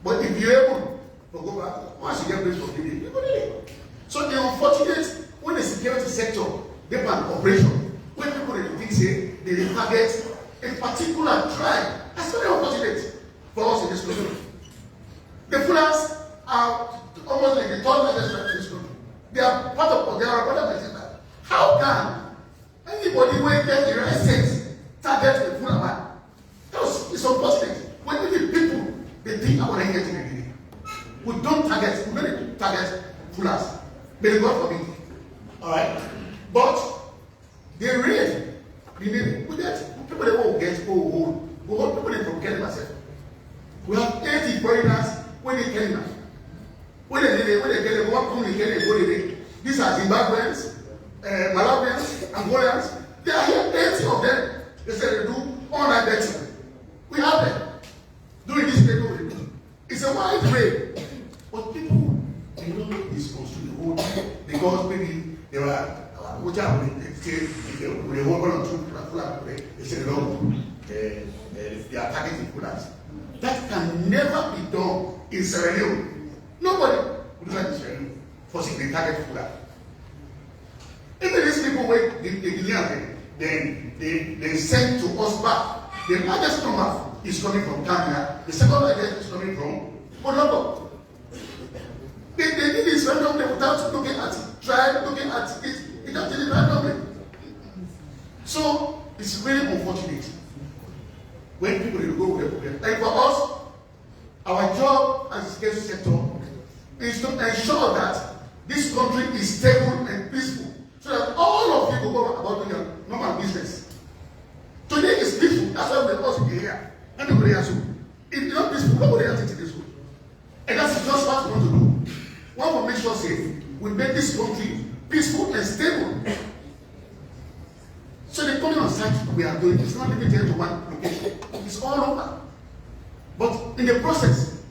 But if you're able to go back, once you get place for giving, you go there. So the unfortunate, when the security sector, they plan operation, when people they think, say, they target a particular tribe, that's very unfortunate for us in this country. The Fulans are almost like the third largest tribe in this country. They are part of Nigeria. How can anybody who gets the right sense target the Fulan man? It's unfortunate. When the people they think about getting a Guinea, we don't target Fulans. May God forbid. Alright? But they raid the name. We get people that won't get hold. We hold people that don't get themselves. We have 80 foreigners when they get them. When they get them, what come they get them? These are Zimbabweans, Malawians, Angolans. They are here, 80 of them. They say they do online betting. We have them doing this thing. It's a wide way. But people, they don't make this construct the whole time because maybe they were, they hold one or two flag, they say they are targeting Fulans. That can never be done in Sierra Leone. Nobody would like to Sierra Leone for seeing the target Fulan. Even these people wait, the Guinean, then they send to us back. The largest number is coming from Canada. The second largest is coming from Colombo. They did this randomly without looking at it, trying looking at it. They just did it randomly. So it's really unfortunate. when people will go with the problem. And for us, our job as a security sector is to ensure that this country is stable and peaceful, so that all of you go about doing your normal business. Today is peaceful. That's why we're all here. And nobody has to. If it's not peaceful, nobody has to take this way. And that's just what we want to do. We want to make sure say we make this country peaceful and stable. So the coming on site we are doing is not limited to one location. It's all over. But in the process,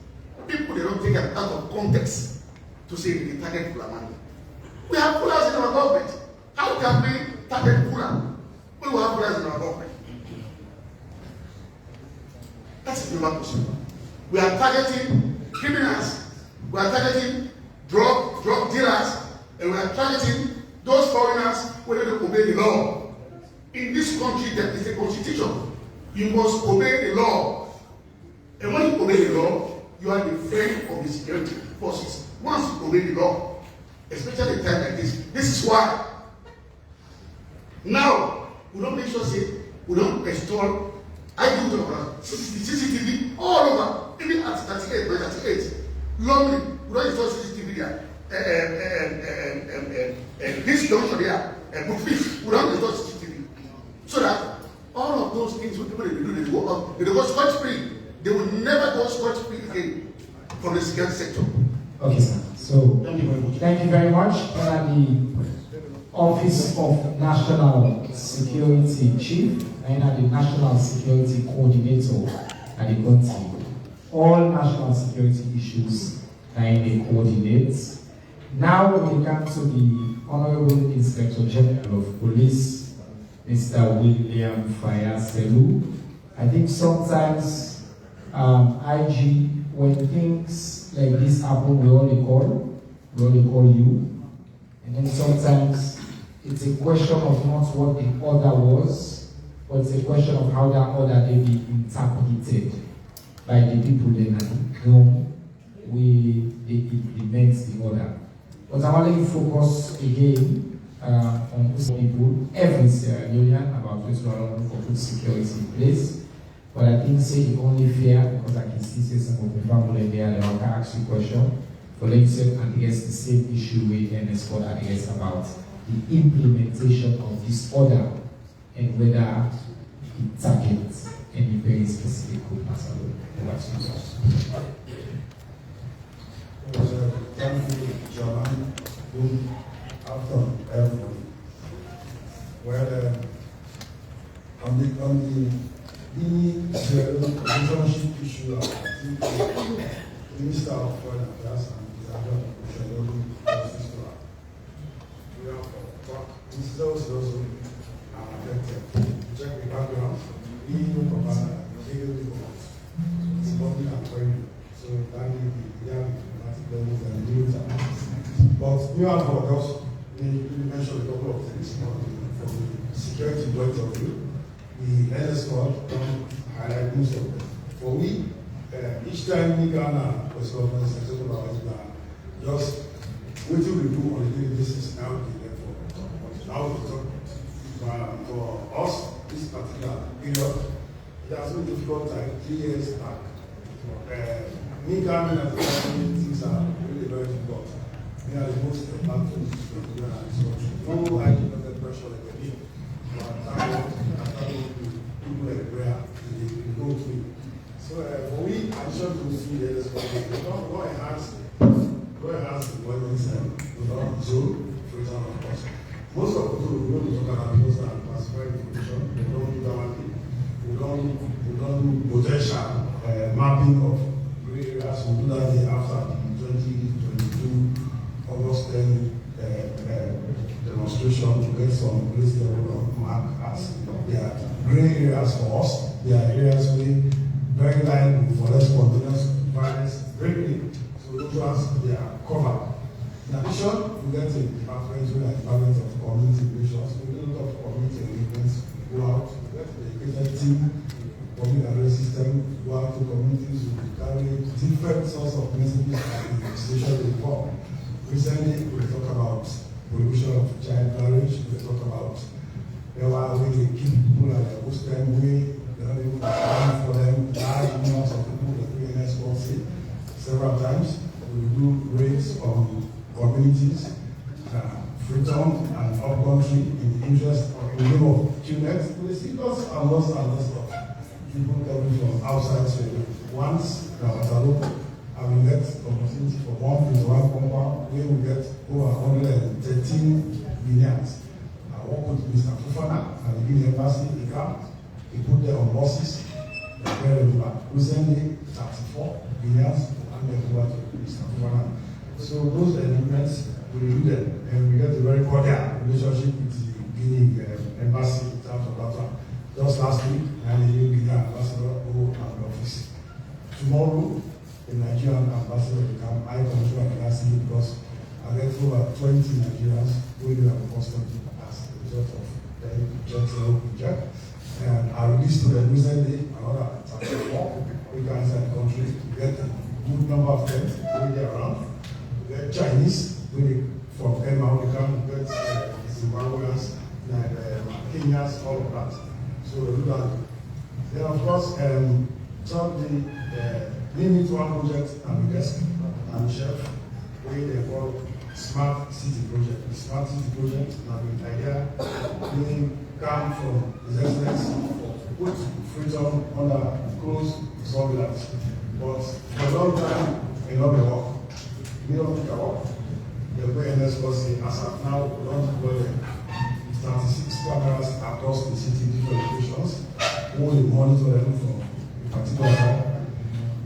people they don't take it out of context to say they target Fulani. We have Fulani in our government. How can we target Fulani when we have Fulani in our government? That's a number question. We are targeting criminals. We are targeting drug dealers, and we are targeting those foreigners who don't obey the law. In this country, there is a constitution. You must obey the law. And when you obey the law, you are the friend of the security forces. Once you obey the law, especially at a time like this is why. Now, we don't make sure say we don't install CCTV all over, even at 38 by 38. Lonely, we don't install CCTV there. This junction there, Bookfish, we don't install CCTV. So that all of those things, what people they do, they go scot-free. They will never go scot-free again from the security sector.
Okay, sir. So, thank you very much. And the Office of National Security Chief and the National Security Coordinator at the country. All national security issues are in the coordinates. Now we come to the Honorable Inspector General of Police, Mr. William Fayaselu. I think sometimes IG, when things like this happen, we only call you. And then sometimes it's a question of not what the order was, but it's a question of how that order may be interpreted by the people that know they implement the order. But I want to focus again on people every Sierra Leonean about which we are looking for good security in place. But I think say it only fair because I can see some of the family there that I can ask you a question. For let's address the same issue with NS for address about the implementation of this order and whether it targets any very specific group as well.
Thank you, John. Good afternoon, everyone. Well, on the relationship issue, I think the Minister of Foreign Affairs and the Adjutant of Justice we have Mrs. also affected. Check the background. We provide legal documents. It's important and very so that will be diplomatic levels and news and but you have for us mentioned a couple of things from the security point of view. The NS Squad don't highlight most of them. For we, each time we Ghana was government is talking about it, just what do we do on a daily basis now? Now we talk for us this particular period. It has been difficult time 3 years back. Me coming as things are really very difficult. We are the most impactful no high blood pressure like a big. People like prayer, they go through. So for we, I should to see the go enhance the violence without zone, for example, of course. Most of the people who don't talk about those are classified information, they don't do that one. We don't do potential mapping of gray areas. We do that after the 2022 August 10 demonstration to get some place level of mark as they are gray areas for us. They are areas with very liable for less spontaneous violence, very so those ones they are covered. In addition, we get a department with a department of community relations. We do a lot of community engagements. We go out, we get the educated team, public address system, go out to communities, we carry different sorts of messages and the legislation reform. Recently, we talk about prohibition of child marriage, we talk about when they keep people at the hostel way, they don't even several times. We do raids on communities, Freetown and upcountry in the interest of the name of QNet. We see lots and lots of people coming from outside. So once in Watalo, I will get opportunity for one compound where we get over 113 Guineans. I work with Mr. Fufana and the Guinea Embassy in Ghana. He put them on buses. Recently, 34 Guineans and they over to Mr. Fufana. So those elements, we do them and we get a very cordial relationship with the Guinea Embassy in terms of that one. Just last week, I had a new Guinea ambassador who at the office. Tomorrow, the Nigerian ambassador will become high commissioner of Guinea because I get over 20 Nigerians who will have a custody as a result of the project. And I released to them recently another 34 who can inside the country to get a good number of them really around. We get Chinese, really from Emma, we can get Zimbabweans, Kenyans, all of that. So we do that. Then of course, some the limit one project and the desk and chef, where they call Smart City Project. The Smart City Project, now the idea being come from the residents to put Freetown under close surveillance. But for a long time, it not be work. We don't think about the way NSC as of now, we don't deploy 36 cameras across the city, different locations. We will monitor them from a particular time.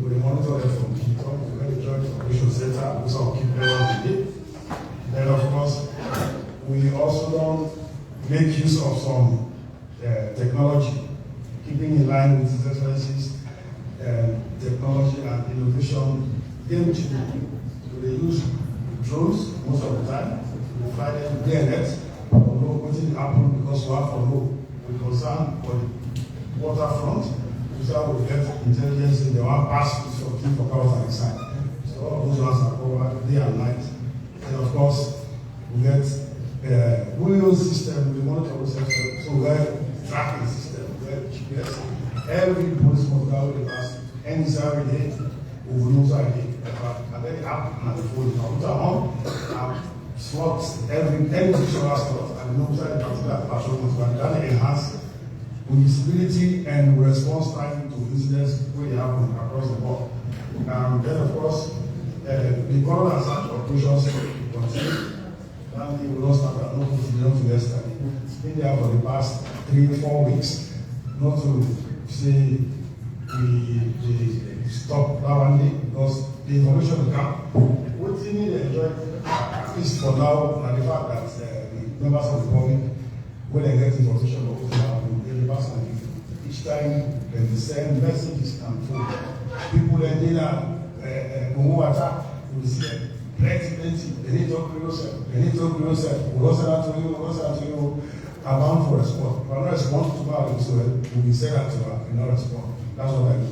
We will monitor them from Kingston, where the Joint Operation Center, we saw keep everyone today. And of course, we also don't make use of some technology, keeping in line with the references, technology and innovation. Game changing. So they use drones most of the time. We fly them day and night. Although what didn't happen because we have to know we concern for the waterfront. So we get intelligence in the one pass with something for power and side. So all those ones are covered day and night. And of course, we get Google system, we monitor the system, so we have tracking system, we have GPS. Every police must go with us, any Saturday, we will know Saturday. And then the app and the phone, computer on, slots, every visual slot, and no Saturday particular patrol must go. That enhance visibility and response time to incidents where they happen across the board. Then of course, the call and search operations continue. We will not start at no to yesterday. It's been there for the past 3-4 weeks. Not to say we stop that one day because the information will come. What we need to enjoy, at least for now, and the fact that the members of the public, when they get information about what they pass on each time when they send messages and phone, people in dinner, will see plenty. They need to talk to yourself. We don't send that to you. I'm bound for response. If I don't respond to her, so we will send that to her and not respond. That's what I do.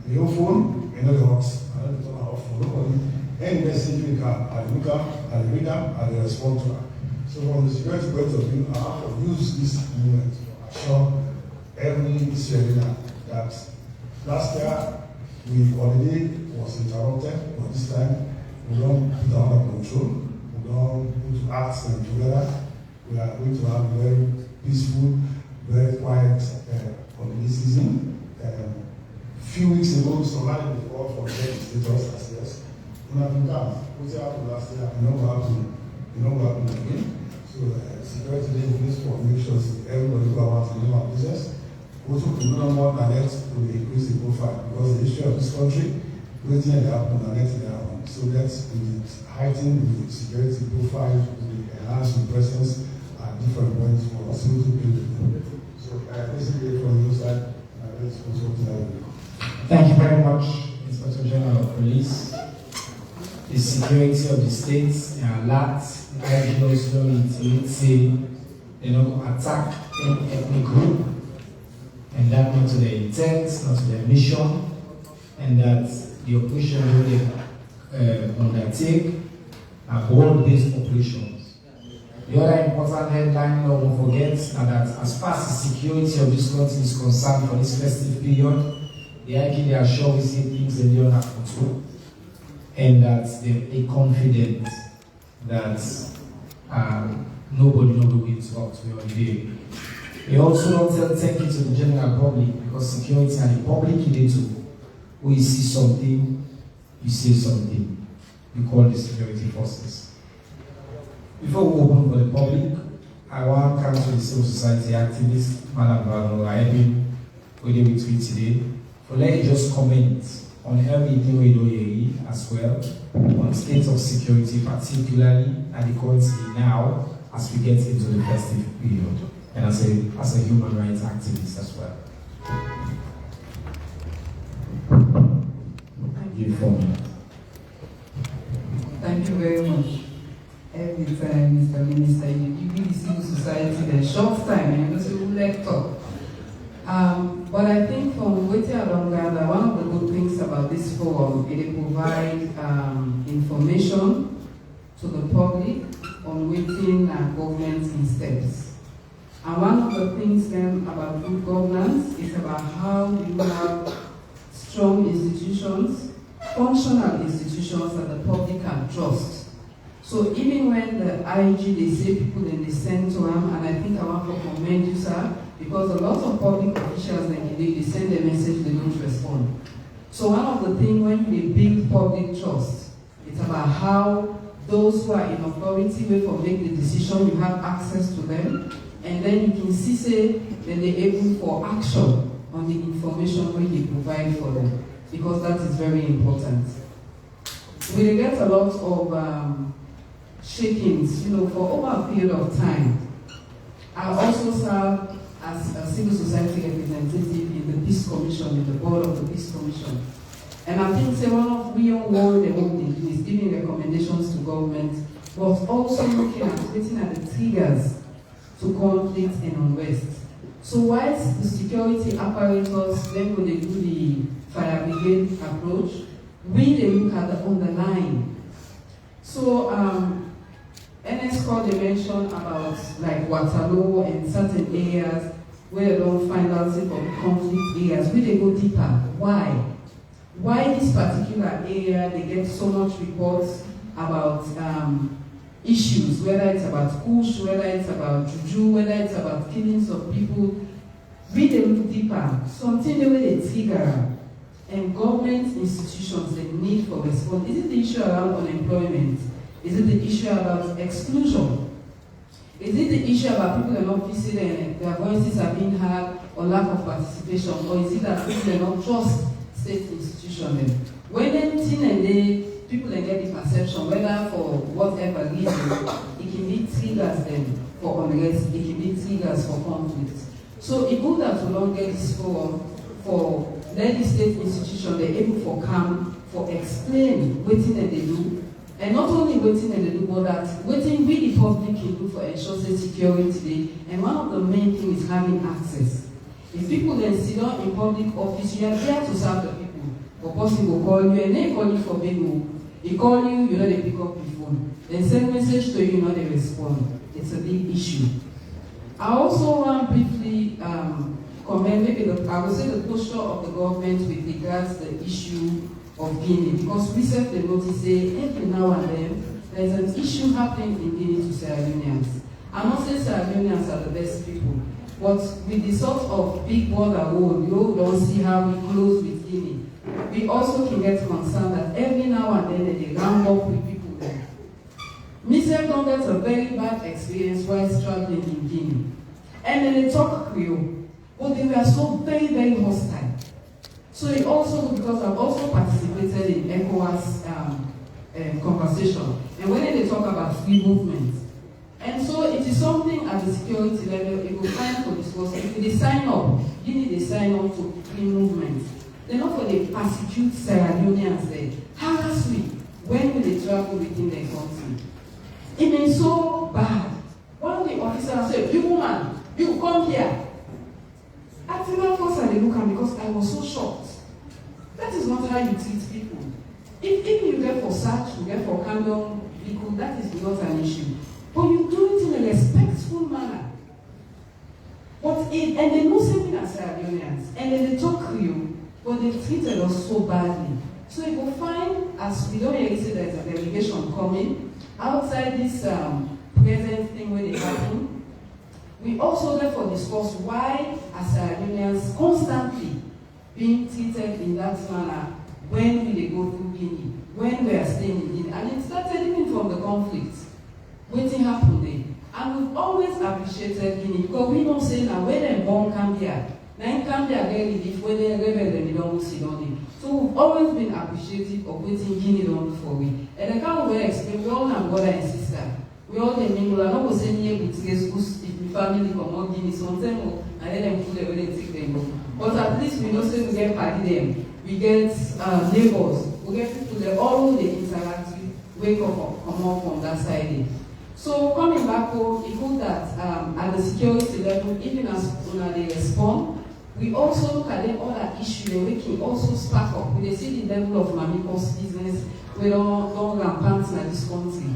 Your phone, you know the box. I don't turn her off for nobody. Any message you can, I look up, I read them, I respond to her. So from the security point of view, I have to use this moment to assure every Sierra that last year the holiday was interrupted, but this time we don't put it under control. We don't put acts together. We are going to have a very peaceful, very quiet holiday season. Few weeks ago, somebody was called for death status as yes. When I've been down, what happened last year, you know what happened again. So security day in place for make sure everybody go out and know our business. Also to know more than that will increase the profile because the history of this country, waiting at the happen and letting it happen. So that's heighten the security profile, the enhance the presence at different points for us to build. So basically from your side, let's also
Thank you very much, Inspector General of Police. The security of the states and alert IGOs don't say they don't attack any ethnic group, and that not to their intent, not to their mission, and that the operation they undertake are broad-based operations. The other important headline we don't forget is that as far as the security of this country is concerned for this festive period, the IK they assure we say things in the under control. and that they're confident that nobody will interrupt me on day. We also don't take it to the general public because security and the public need to. When you see something, you say something. You call the security forces. Before we open for the public, I want to come to the civil society activist, Madam Vano, I have been with you today. So let me just comment on everything we do here as well, on state of security, particularly at the currency now, as we get into the festive period, and as a human rights activist as well. Thank you for me.
Thank you very much. Every time, Mr. Minister, you give the civil society a short time and you say, let's talk. But I think from waiting along gather, one of the good things about this forum is it provides information to the public on waiting government in steps. And one of the things then about good governance is about how you have strong institutions, functional institutions that the public can trust. So even when the IG, they say people and they send to him, and I think I want to commend you, sir, because a lot of public officials, like they send a message, they don't respond. So one of the things when they build public trust, it's about how those who are in authority will for make the decision, you have access to them, and then you can see, say, that they're able for action on the information when you provide for them, because that is very important. We get a lot of shakings, for over a period of time. I also serve as a civil society representative in the Peace Commission, in the board of the Peace Commission. And I think one of we all work the whole thing is giving recommendations to government, but also looking at the triggers to conflict and unrest. So whilst the security apparatus, then when they do the fire brigade approach, we they look at the underlying. So NS called they mentioned about like Waterloo and certain areas where they don't find out for conflict areas, we they go deeper. Why? Why this particular area they get so much reports about issues, whether it's about kush, whether it's about juju, whether it's about killings of people, we they look deeper. Something the way they trigger. And government institutions, the need for response. Is it the issue around unemployment? Is it the issue about exclusion? Is it the issue about people are not visiting and their voices are being heard or lack of participation? Or is it that people are not trust state institutions? When anything and people get the perception, whether for whatever reason, it can be triggers them for unrest, it can be triggers for conflict. So it would have to long get this forum for let the state institution they're able for come for explain what they do, and not only what they do, but that what we the public can do for ensure security. And one of the main things is having access. If people then sit down in public office, you are there to serve the people. But person will call you and they call you for bingo. He call you, they pick up the phone. Then send message to you, they respond. It's a big issue. I also want briefly comment, maybe I would say the posture of the government with regards to the issue of Guinea, because we set the notice say every now and then there's an issue happening in Guinea to Sierra Leoneans. I'm not saying Sierra Leoneans are the best people, but with the sort of big border wall, you don't see how we close with Guinea. We also can get concerned that every now and then they round up with people there. Myself don't get a very bad experience while traveling in Guinea. And then they talk Creole. But they were so very, very hostile. So it also, because I've also participated in ECOWAS conversation, and when they talk about free movement, and so it is something at the security level, it will find for discuss. If they sign up, Guinea they sign up to free movement, they're not for they persecute Sierra Leoneans there. Harass me when will they travel within their country? It means so bad. One of the officers said, "You woman, you come here." At the first I look at because I was so shocked. That is not how you treat people. If you get for search, you get for condom vehicle, that is not an issue. But you do it in a respectful manner. And they know something as Sierra Leoneans, and then they talk to you, but they treated us so badly. So you will find, as we don't really see there's a delegation coming, outside this present thing where they happen, we also therefore discuss why as Sierra constantly being treated in that manner when we go through Guinea, when we are staying in Guinea. And it started even from the conflict. Waiting happened there. And we've always appreciated Guinea because we don't say now when they born Cambia, now in Cambia they live when they rebel they don't see on it. So we've always been appreciative of waiting Guinea don't for we. And I can't really explain, we all have brother and sister. We all the mingle, I'm not going to say near with schools if the family come on Guinea, so and let them put them where they take them go. But at least we know say we get party them. We get neighbors, we get people that all they interact with, wake up, come up from that side. So coming back home, it put that at the security level, even as they respond, we also look at the other issue and we can also spark up. We see the level of Mamiko's business, we don't rampant in this country.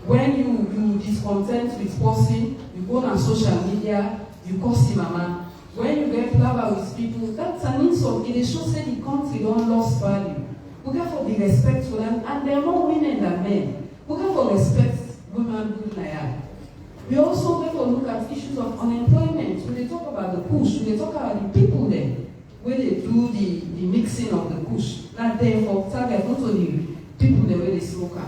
When you discontent with person, you go on social media, you curse him, mama. When you get clever with people, that's an insult. It shows that the country don't lost value. We have to be respectful, and there are more women than men. We have to respect women good like that. We also therefore look at issues of unemployment. When they talk about the push, when they talk about the people there, when they do the mixing of the push, not there for target, not only people there where they smoke.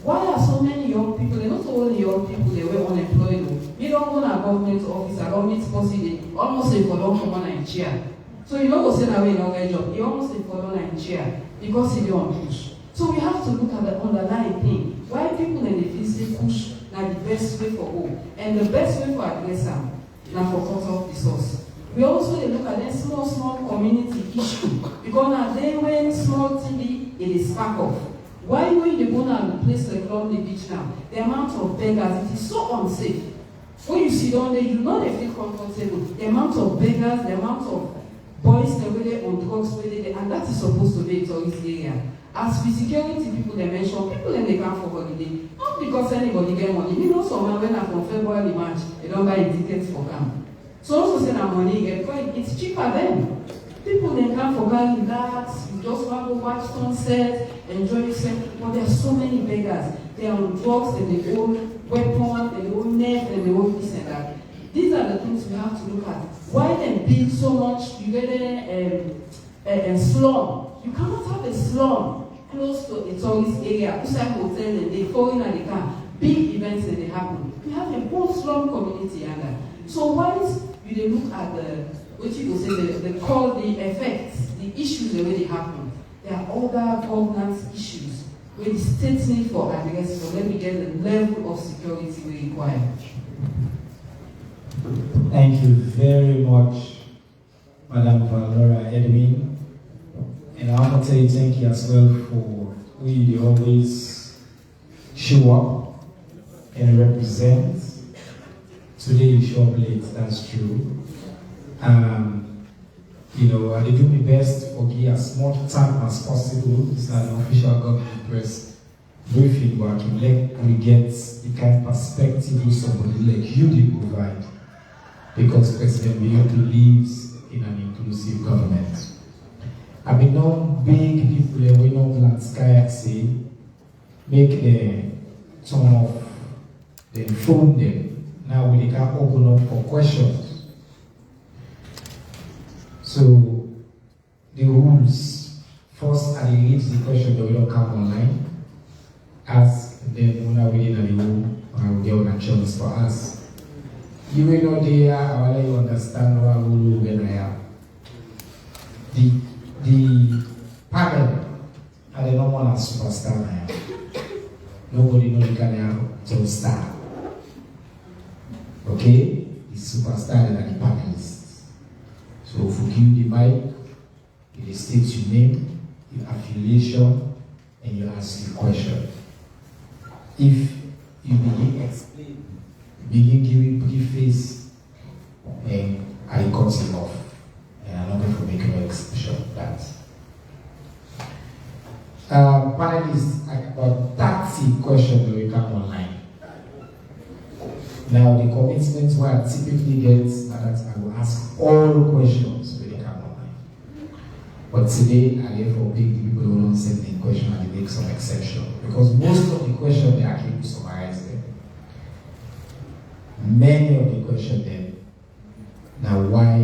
Why are so many young people, and not only young people, they were unemployed? We don't want a government office, a government policy, almost say for long from Nigeria. So you don't go say that way in our job, you almost say for long Nigeria because you don't push. So we have to look at the underlying thing. Why people in the physical push now the best way for all. And the best way for address them now for cut off the source. We also look at the small community issue. Because now they when small TV it is spark off. Why when you go now and place like on the beach now, the amount of beggars, it is so unsafe. When you sit down there, you know they feel comfortable. The amount of beggars, the amount of boys they really on drugs, and that is supposed to be a tourist area. As with security people, they mention people and they come for holiday. Not because anybody get money. You know someone when I'm from February, March, they don't buy tickets for camp. So also say that money get because it's cheaper then. People they come for camp, relax, you just want to watch sunset, enjoy yourself. But there are so many beggars. They are on drugs, and they own weapons, and they own net, and they own this and that. These are the things we have to look at. Why they build so much? You get a slum. You cannot have a slum close to a tourist area, outside hotel, and they fall in and they can. Big events that they happen. We have a whole slum community under. So once you look at what you will say, the effects, the issues the way they happen, there are other governance issues where the states need for address, so let me get the level of security we require.
Thank you very much, Madam Valora Edwin. And I want to tell you thank you as well for who you always show up and represent. Today you show up late, that's true. I do my best to give as much time as possible. It's not an official government press briefing, but we get the kind of perspective with somebody like you did provide. Because President Leone lives in an inclusive government. I mean, no big people, we know Black Sky say, make some of them phone them. Now we can open up for questions. So, the rules, first I read the question that we don't come online, ask, and then when we in the room, I will get on a chance for us. You will know there, I will let you understand what rule when I am. The panel are the normal and superstar now. Nobody knows the can to star. Okay? The superstar and the panelists. So if you give the mic, you state your name, your affiliation, and you ask the question. If you begin explaining, begin giving preface, and I cut him off. And I'm not going to make no exception of that. Panelists, about 30 questions will come online. Now, the commitment where I typically get that I will ask all questions when they come online. But But today, I therefore pick the people who don't send the question and they make some exception. Because most of the questions they actually summarize them. Many of the questions then, now why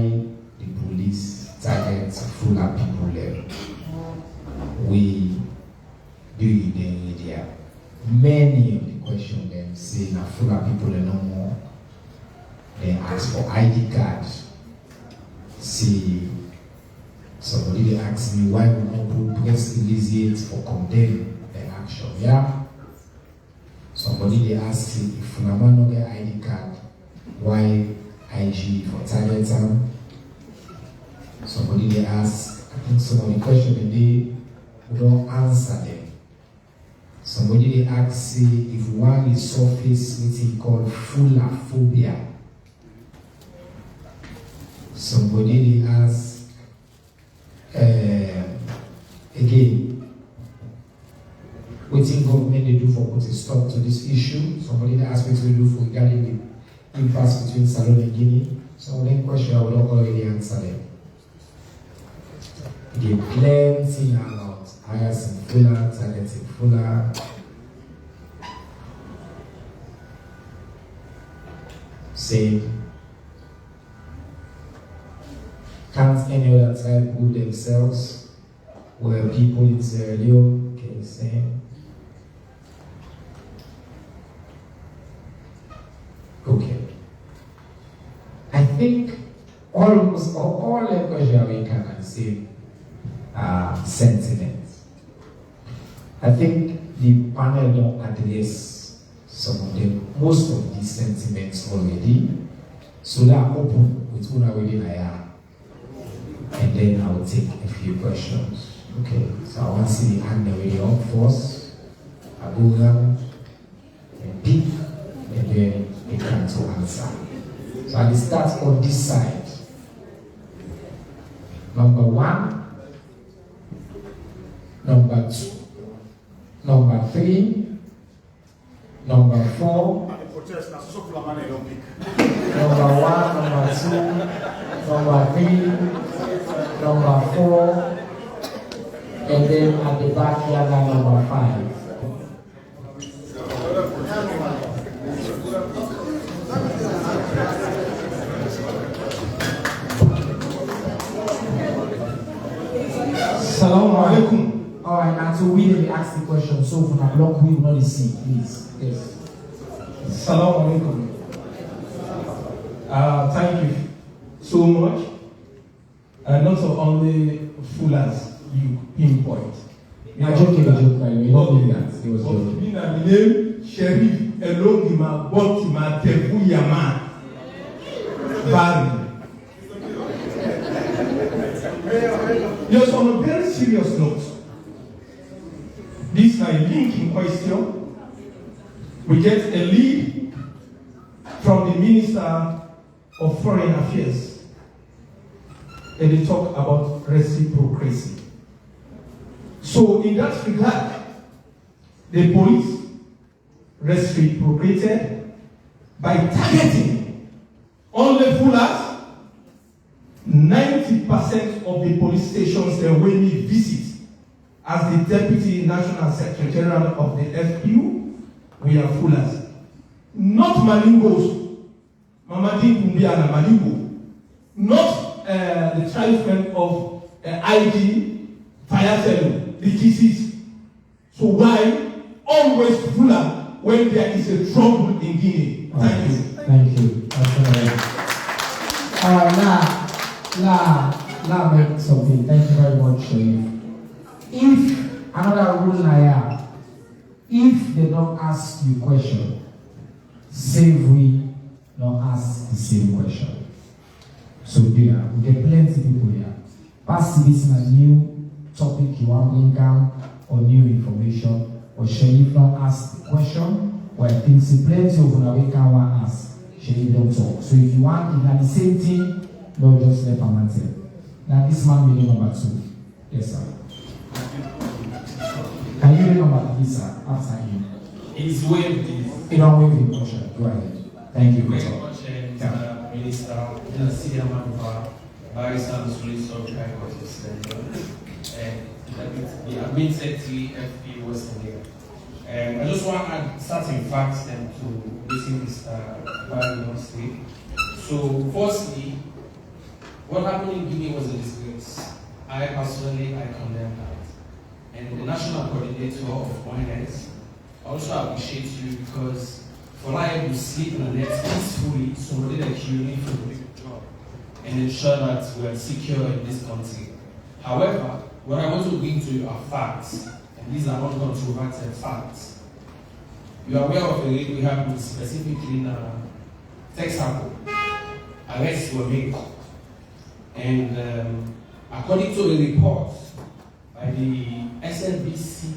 the police target full of people there? We do it then media. Many of the questions then say now full of people there no more. They ask for ID cards. See, somebody they ask me why we not put press release for condemn the action. Yeah. Somebody they ask me if no man no get ID card, why IG for target them? Somebody they ask, I think some of the questions they don't answer them. Somebody they ask see if one is surface meeting called phobia. Somebody they ask again, what think government they do for put a stop to this issue? Somebody they ask what they do for regarding the impasse between Salon and Guinea. Some of them questions I would not already answer them. They plenty about hires and fuller, targets and fuller. Same. Can't any other tribe prove themselves where people in Sierra Leone can say? Okay. I think almost all the questions we can say sentiments. I think the panel don't address some of them, most of these sentiments already. So they are open with what already I am. And then I will take a few questions. Okay, so I want to see the hand already up first. I go around and pick, and then they come to answer. So I will start on this side. Number 1, number 2, number 3, number 4. Number 1, number 2, number 3. Number 4, and then at the back here, number 5. Assalamu alaikum. Alright, now so we didn't ask the question, so for the block we will not see, please. Yes.
Assalamu alaikum. Thank you so much. Not only fullers you pinpoint.
I joke about joke, by the way. You don't mean that. It was joking.
Being a name, Sheriff, Elogima, Botima, Tefu, Yaman. Barry. Yes, on a very serious note, this is a link in question. We get a lead from the Minister of Foreign Affairs. And they talk about reciprocity. So in that regard, the police reciprocated by targeting only fullers. 90% of the police stations that we visit as the Deputy National Secretary General of the FPU, we are fullers. Not Malingos, Mamadin Kumbiana Malingo. Not the tribesmen of IG, Fayaselu, the Kisis. So why always fuller when there is a trouble in Guinea? Thank you.
Thank you. Now make something. Thank you very much, Sharif. If another rule now, if they don't ask you question, we don't ask the same question. So there, we get plenty of people here. Pass this in a new topic you want to bring down, or new information, or Sharif don't ask the question, or I think see plenty of you can want to ask. Sharif don't talk. So if you want, if it's the same thing, Lord just let him answer. Now this man will be number 2. Yes, sir. Can you read number 3, sir? After him.
He's waived this.
You don't waive the motion. Go ahead. Thank you,
Very much, Minister, Senior Manufa, Barrister Musuli Sobika and the admin secretary FP Western League. I just want to add certain facts then to listen Mr. Barry say. So, firstly, what happened in Guinea was a disgrace. I personally condemn that. And the national coordinator of ONS, I also appreciate you because for life to sleep in the net peacefully, somebody like you need to do a job and ensure that we are secure in this country. However, what I want to bring to you are facts, and these are not controversial facts. You are aware of the raid we happened specifically in Texaco. Arrests were made. And according to a report by the SNBC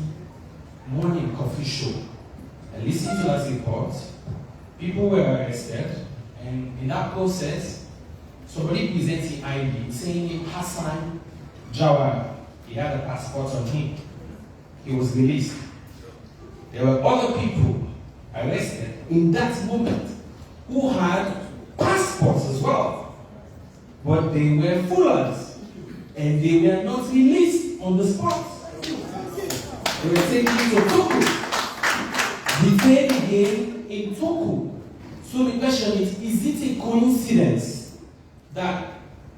Morning Coffee Show, and listen to that report, people were arrested, and in that process, somebody presenting ID saying Hassan Jawara, he had a passport on him. He was released. There were other people arrested in that moment who had passports as well, but they were foolers and they were not released on the spot. They were taken to Togo, detained again in Togo. So the question is it a coincidence that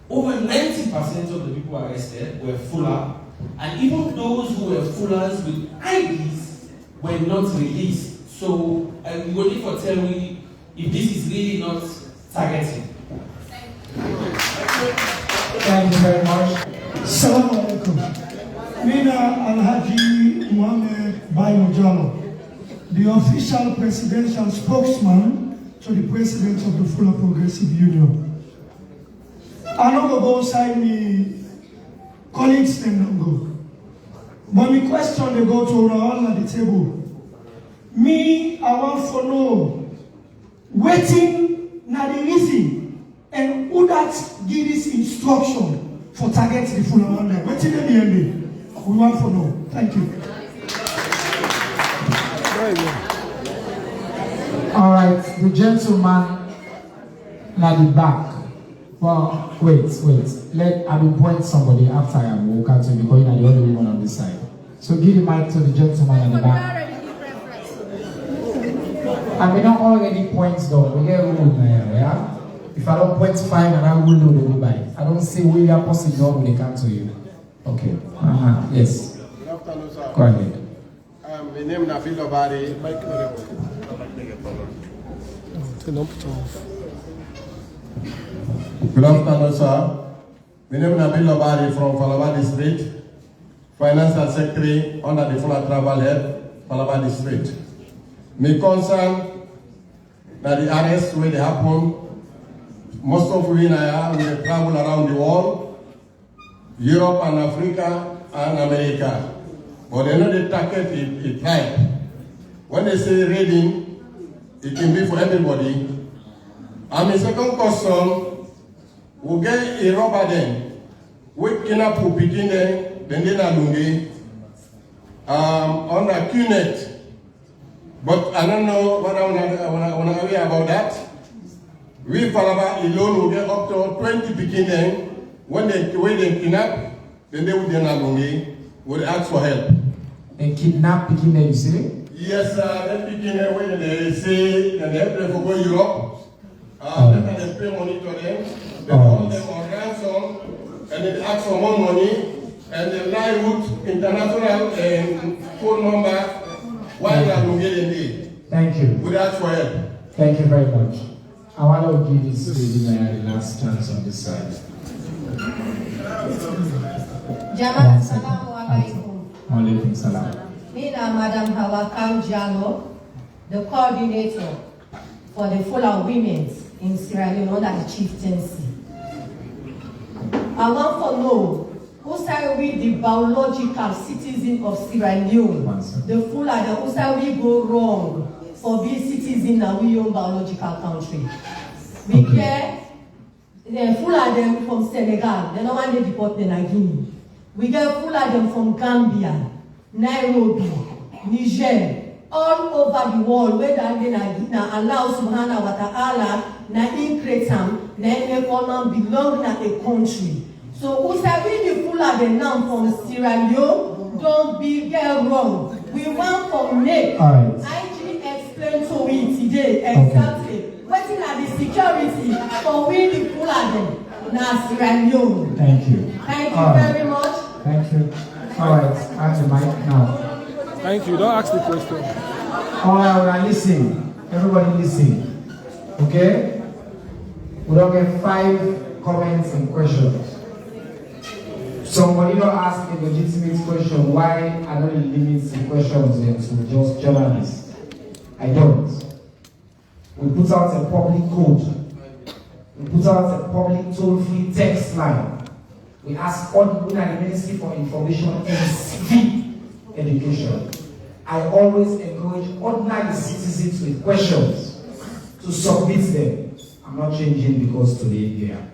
over 90% of the people arrested were fuller, and even those who were fullers with IDs were not released? So we will need to tell me if this is really not targeting.
Thank you very much.
Assalamu alaikum. Mina Alhaji Mohamed Bayo, the official presidential spokesman to the president of the Fuller Progressive Union. I know both side me colleagues them don't go. But my question they go to all at the table. Me, I want to know waiting na the reason and who that give this instruction for target the Fuller Monday. Waiting at the end. We want to know. Thank you.
All right, the gentleman at the back. Well, wait. I will point somebody after I am walking to because you're the only one on this side. So give the mic to the gentleman at the back. I may not already point though. We get ruled now, yeah? If I don't point fine and I will know the goodbye. I don't say we are possible when they come to you. Okay. Yes.
Good afternoon, sir.
Go ahead.
My name is Nafil Obari. Good afternoon, sir. My name is Nabil Obari from Falaba District, Financial Secretary under the Fuller Travel Head, Falaba District. My concern that the arrests where they happen, most of we now we travel around the world, Europe and Africa and America. But they know the target is tribe. When they say raiding, it can be for everybody. And the second question, we get a robber then, we cannot put begin then they are lungi on the QNet. But I don't know what I want to hear about that. We Falaba alone will get up to 20 beginning. When they kidnap, then they would would ask for help.
And kidnap beginning, you say?
Yes, that beginning when they say and they have to go to Europe. They pay money to them. They call them on ransom and they ask for more money and they lie with international phone number while they are getting.
Thank you.
Would ask for help.
Thank you very much. I want to give this lady the last chance on this side.
Jamaat Assalamu alaikum.
Alaikum salam.
Mina Madam Hawakam Jalo, the coordinator for the Fuller Women in Sierra Leone under the chieftaincy. I want to know who say we the biological citizen of Sierra Leone, the Fuller, the who say we go wrong for being citizen of we own biological country. We get the Fuller them from Senegal, they don't want to deport them in Guinea. We get Fuller them from Gambia, Nairobi, Niger, all over the world, where Allah subhanahu wa ta'ala na him create am, na him make one belong na a country. So we sabi the Fulani now from Sierra Leone, don't be get wrong. We want to make IG explain to we today exactly what is the security for we the Fulani na Sierra Leone.
Thank you.
Thank you very much.
Thank you. All right, ask the mic now.
Thank you. Don't ask the question.
All right, listen. Everybody listen. Okay? We don't get 5 comments and questions. Somebody don't ask a legitimate question. Why I don't limit the questions to just journalists? I don't. We put out a public code. We put out a public toll-free text line. We ask all the people at the Ministry for Information and Civic Education. I always encourage ordinary citizens with questions to submit them. I'm not changing because today they are.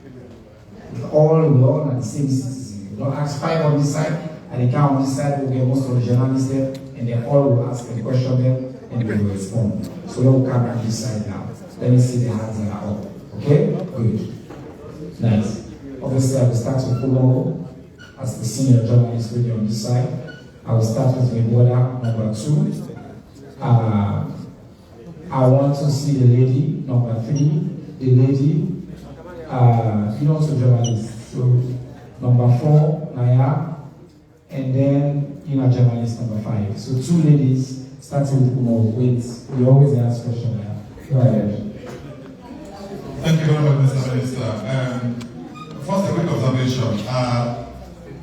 We all are the same citizens. We don't ask 5 on this side, and they count on this side. We'll get most of the journalists there, and they all will ask the question there, and they will respond. So we'll come on this side now. Let me see the hands that are up. Okay? Good. Nice. Obviously, I will start with Umo as the senior journalist really on this side. I will start with my brother, number 2. I want to see the lady, number 3. The lady, also journalist. So, number 4, Naya. And then, journalist number 5. So, 2 ladies, starting with Umo. Wait, we always ask questions now. Go ahead.
Thank you very much, Mr. Minister. First, a quick observation.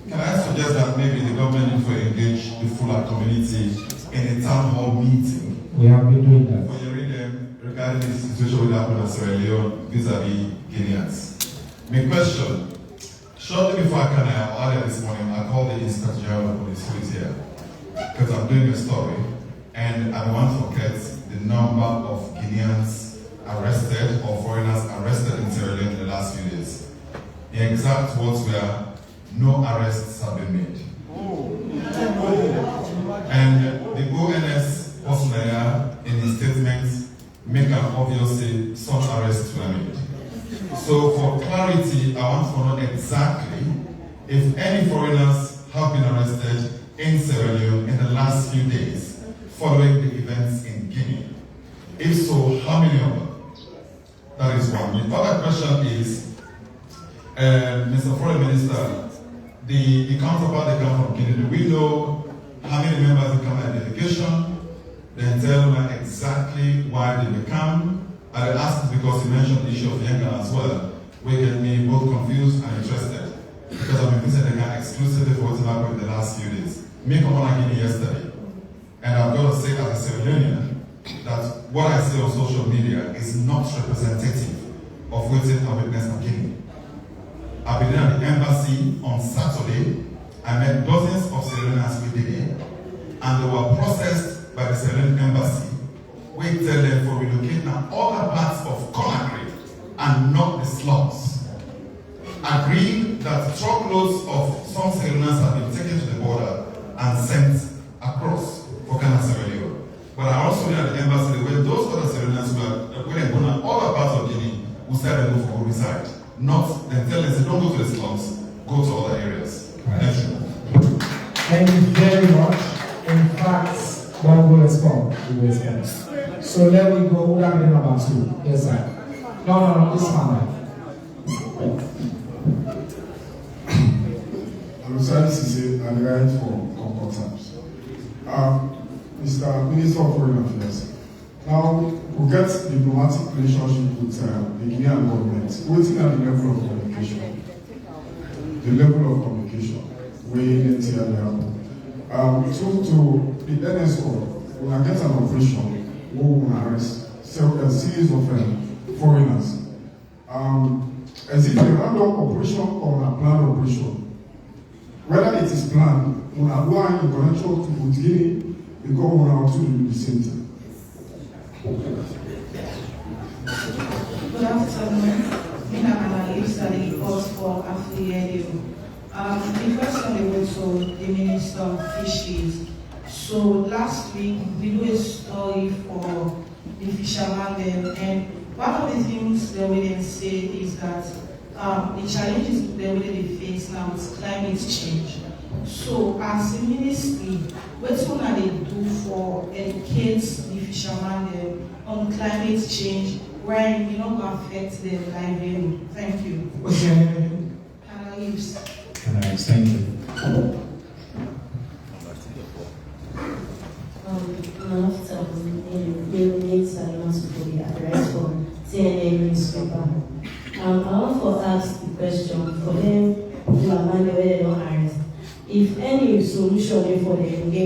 Can I suggest that maybe the government needs to engage the fuller community in a town hall meeting?
We have been doing that.
For you read them regarding the situation with happened in Sierra Leone vis-a-vis Guineans. My question, shortly before I came earlier this morning, I called the Inspector General of Police who is here because I'm doing a story and I want to get the number of Guineans arrested or foreigners arrested in Sierra Leone in the last few days. The exact words were, no arrests have been made. And the ONS personnel in his statements make an obviously some arrests were made. So for clarity, I want to know exactly if any foreigners have been arrested in Sierra Leone in the last few days following the events in Guinea. If so, how many of them? That is one. The other question is, Mr. Foreign Minister, the counterpart they come from Guinea, do we know how many members they come at delegation? Then tell them exactly why they come. I asked because you mentioned the issue of Yenga as well, which get me both confused and interested. Because I've been visiting the guy exclusively for what's happened in the last few days. Me come on Guinea yesterday. And I've got to say as a Sierra Leonean that what I see on social media is not representative of what's in our witness in Guinea. I've been at the embassy on Saturday. I met dozens of Sierra Leoneans with Guinea, and they were processed by the Sierra Leone embassy. We tell them for relocating other parts of Conakry and not the slums. Agreeing that truckloads of some Sierra Leoneans have been taken to the border and sent across for Ghana, Sierra Leone. But I also know at the embassy where those other Sierra Leoneans were going to other parts of Guinea who said they move for good reside. Not then tell us don't go to the slums, go to other areas. Right. Thank you.
Thank you very much. In fact, one will respond. We will respond. So let me go. Who have been number 2? Yes, sir. No, this one.
I'm sorry to say I'm right for concordance. Mr. Minister of Foreign Affairs. Now, we get diplomatic relationship with the Guinean government. Waiting at the level of communication. The level of communication. We in Sierra Leone. To the NSO, we are getting an operation who will arrest a series of foreigners. As if a random operation or a planned operation. Whether it is planned, we are going in connection with Guinea because we are to do the same thing.
Good afternoon. We have an analyst at the report for affiliated. The question goes to the Minister of Fisheries. So last week we do a story for the fishermen and one of the things that we then say is that the challenges that we face now is climate change. So as a ministry, what are they do for educate the fishermen on climate change where it will not affect their livelihood? Thank you.
What's your name?
Canalives.
Thank you.
CNN newspaper. I want to ask the question for them who are mandate where they don't arrest. If any solution for them get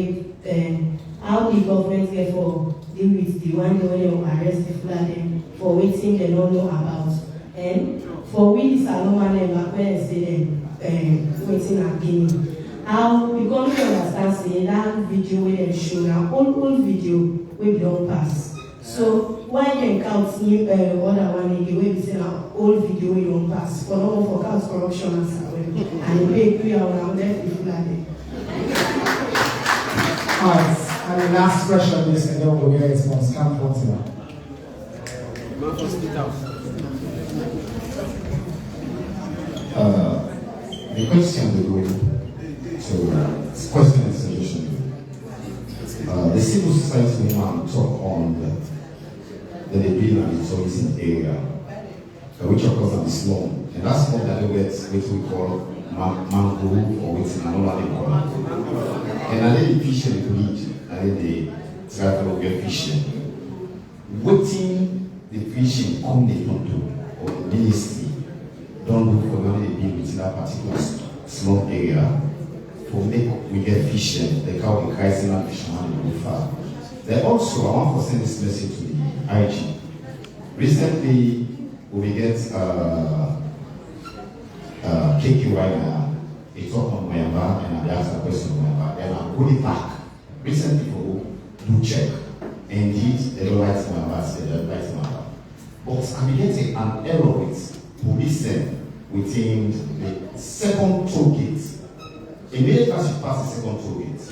how the government get for deal with the one where they will arrest the flag for waiting they don't know about. And for we this are normal back when they say them waiting at Guinea. How the government understands say that video where they show now old video we don't pass. So why can count new other one again where we say now old video we don't pass for no for count corruption and they pay our left the flag.
Alright, and the last question is, and then we'll get a response. Come forward now.
The question we go to question and suggestion. The civil society woman talk on the build and the tourism area, which occurs on the slum. And that's what that we get what we call mango or what's another they call it. And I let the fisher lead, I let the travel get fishing. Waiting the fishing come they don't do, or the ministry don't do for when they build within that particular slum area for make we get fishing, they call the crisis and fisherman go far. Then also I want to send this message to the IG. Recently we get KQ right now, a talk on Myanmar and I asked a question on Myanmar, then I'm going back. Recently for do check. Indeed, they don't write Myanmar, they don't write Myanmar. But I'm getting an error with policing within the second toll gate. Immediately as you pass the second toll gate,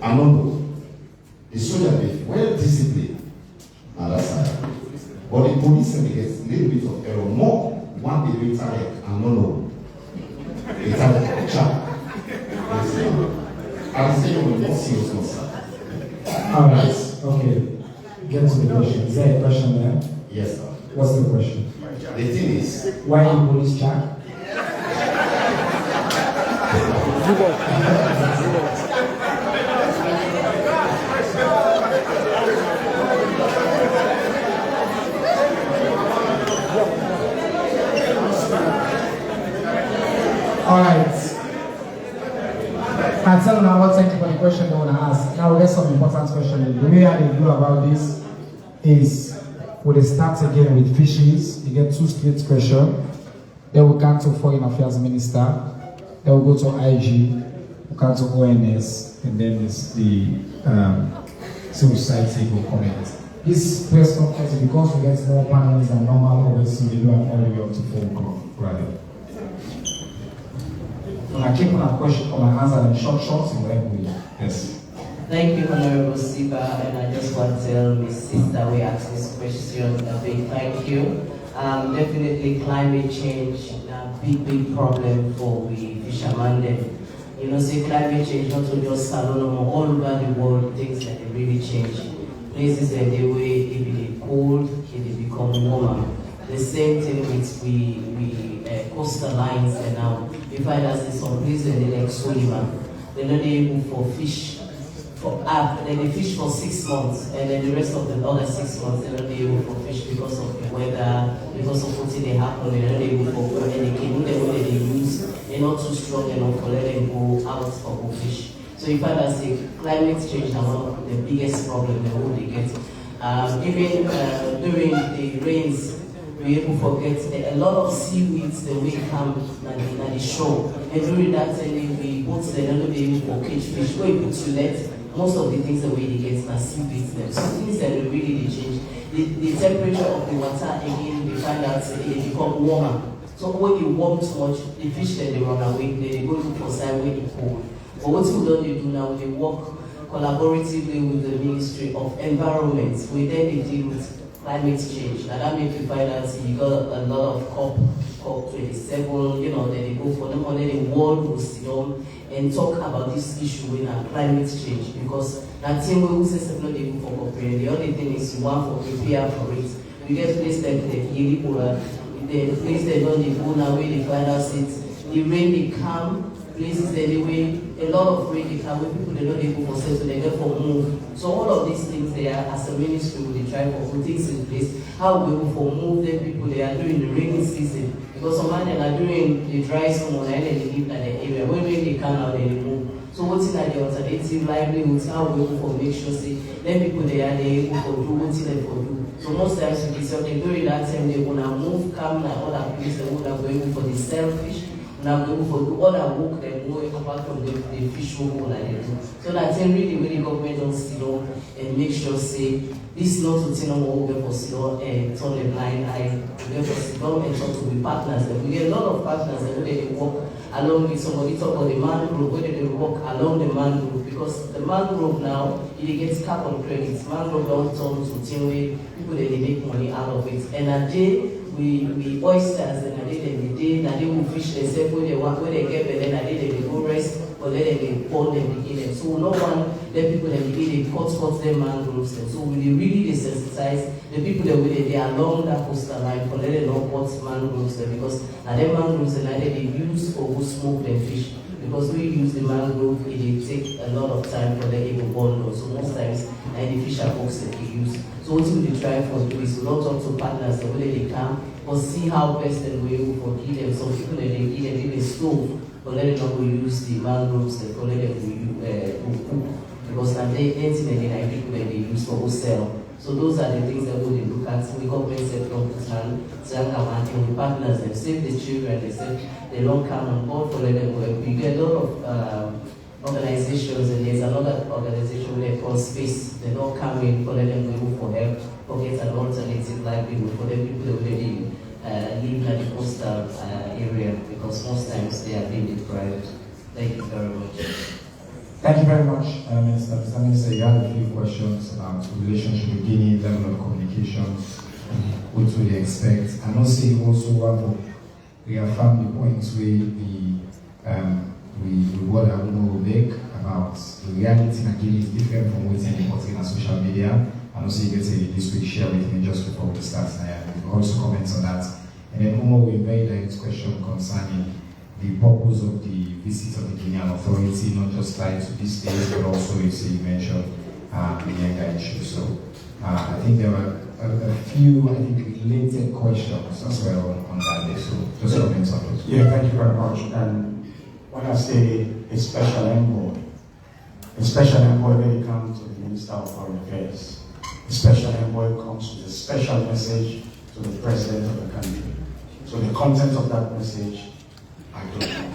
I know the soldier is well disciplined on that side. But the police gets a little bit of error. More one day later, I don't know. It's a trap. I'm saying with more seriousness.
Alright, okay. Get to the question. Is there a question there?
Yes, sir.
What's the question?
The thing is,
why the police check? Alright. I tell now what thank you for the question they want to ask. Now we get some important questions. The way I do about this is we start again with fisheries. You get two straight questions. Then we come to Foreign Affairs Minister. Then we go to IG. We come to ONS. And then there's the civil society will comment. This press conference, because we get more panels than normal, obviously we do have all the way up to 4 o'clock. Right. When I keep on a question, on my answer in short, in whatever. Yes.
Thank you, Honorable Siba, and I just want to tell Ms. Sister we asked this question a big thank you. Definitely climate change, a big problem for the fishermen. You know, say climate change not just Salon, all over the world, things that really change. Places that they way it be cold, it become warmer. The same thing with we coastal lines and now we find that in some places they like Sullivan. They're not able for fish for then they fish for 6 months and then the rest of the other 6 months they're not able for fish because of the weather, because of what they happen, they're not able for and the canoe they use, they're not too strong enough for let them go out for fish. So you find that climate change is one of the biggest problems that they get. Even during the rains, we able to forget a lot of seaweeds the way come on the shore. And during that time, we boats they don't be able to catch fish. When you put to let, most of the things the way they get are seaweeds them. So things that really change. The temperature of the water again, we find out it become warmer. So when you warm too much, the fish then they run away, they go look for side where it's cold. But what we don't do now, they work collaboratively with the Ministry of Environment. We then they deal with climate change. Now that makes you find out you got a lot of COP27, you know, they go for them, only the world will sit down and talk about this issue in climate change, because that thing we say is not even for cooperate. The only thing is you want for prepare for it. You get places like the place they don't they go now where they find out the rain they come. Places anyway, a lot of rain they come where people they don't able for sale, so they therefore move. So all of these things they are, as a ministry, we try for put things in place. How we will for move them people they are doing the rainy season, because some man they are doing the dry summer and they live in the area. When rain they come out, they move. So what's in the alternative livelihoods? How we will for make sure say then people they are able to do what they for do. So most times we say they during that time they wanna move, come and other places they wanna go able for the selfish. Now we for do other work them more apart from the fish work like they do. So that then really government don't sit down and make sure say this not to tell them what we for sit down and turn a blind eye. We for sit down and talk to the partners. We get a lot of partners that they work along with somebody talk about the mangrove, where they work along the mangrove, because the mangrove now it gets carbon credits. Mangrove don't turn to thing where people they make money out of it. And a day we oysters and they will fish themselves where they want, where they get, and then they go rest, or then they pour them again. So no one let people that they cut them mangroves. And so we really desensitize the people that they are along that coastal line for letting them cut mangroves there, because now them mangroves and they use for go smoke them fish. Because we use the mangrove, it take a lot of time for them to burn those. So most times the fish are folks that they use. So what we try for do is we don't talk to partners the way they come, but see how best and we will give them. Some people that they give them in a stove, but let them go use the mangroves that let them cook. Because now they anything that they people that they use for wholesale. So those are the things that we look at. We government said from Bhutan, and the partners, they save the children, they said they don't come on board for let them go. We get a lot of organizations, and there's another organization they call Space. They don't come in for let them go for help, for get an alternative livelihood for the people that already live in the coastal area, because most times they are being deprived. Thank you very much.
Thank you very much, Minister. Mr. Minister, you had a few questions about the relationship with Guinea, level of communication, what would they expect, and also you also want to reaffirm the points where what I will make about the reality in Guinea is different from what's in reporting on social media, and also you get this week share with me just before we start, and also comments on that. And then Umo will invite the next question concerning the purpose of the visit of the Guinean authority, not just tied to this day, but also you mentioned the Yenga issue. So I think there were a few, related questions as well on that day. So just comments on those.
Yeah, thank you very much. And when I say a special envoy when it comes to the Minister of Foreign Affairs, a special envoy comes with a special message to the President of the country. So the content of that message, I don't know.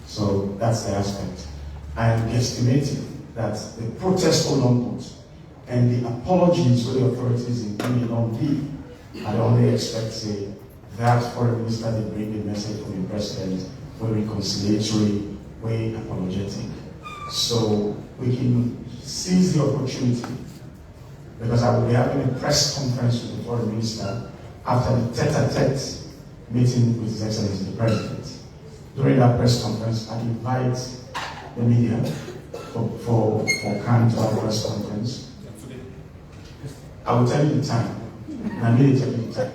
So that's the aspect. I am guesstimating that the protest Olympics and the apologies to the authorities in Guinea don't be. I only expect, say, that foreign minister they bring a message from the president, very reconciliatory, way apologetic. So we can seize the opportunity, because I will be having a press conference with the foreign minister after the tete-a-tete meeting with His Excellency the President. During that press conference, I invite the media for Khan to have a press conference. I will tell you the time. And I really tell you the time.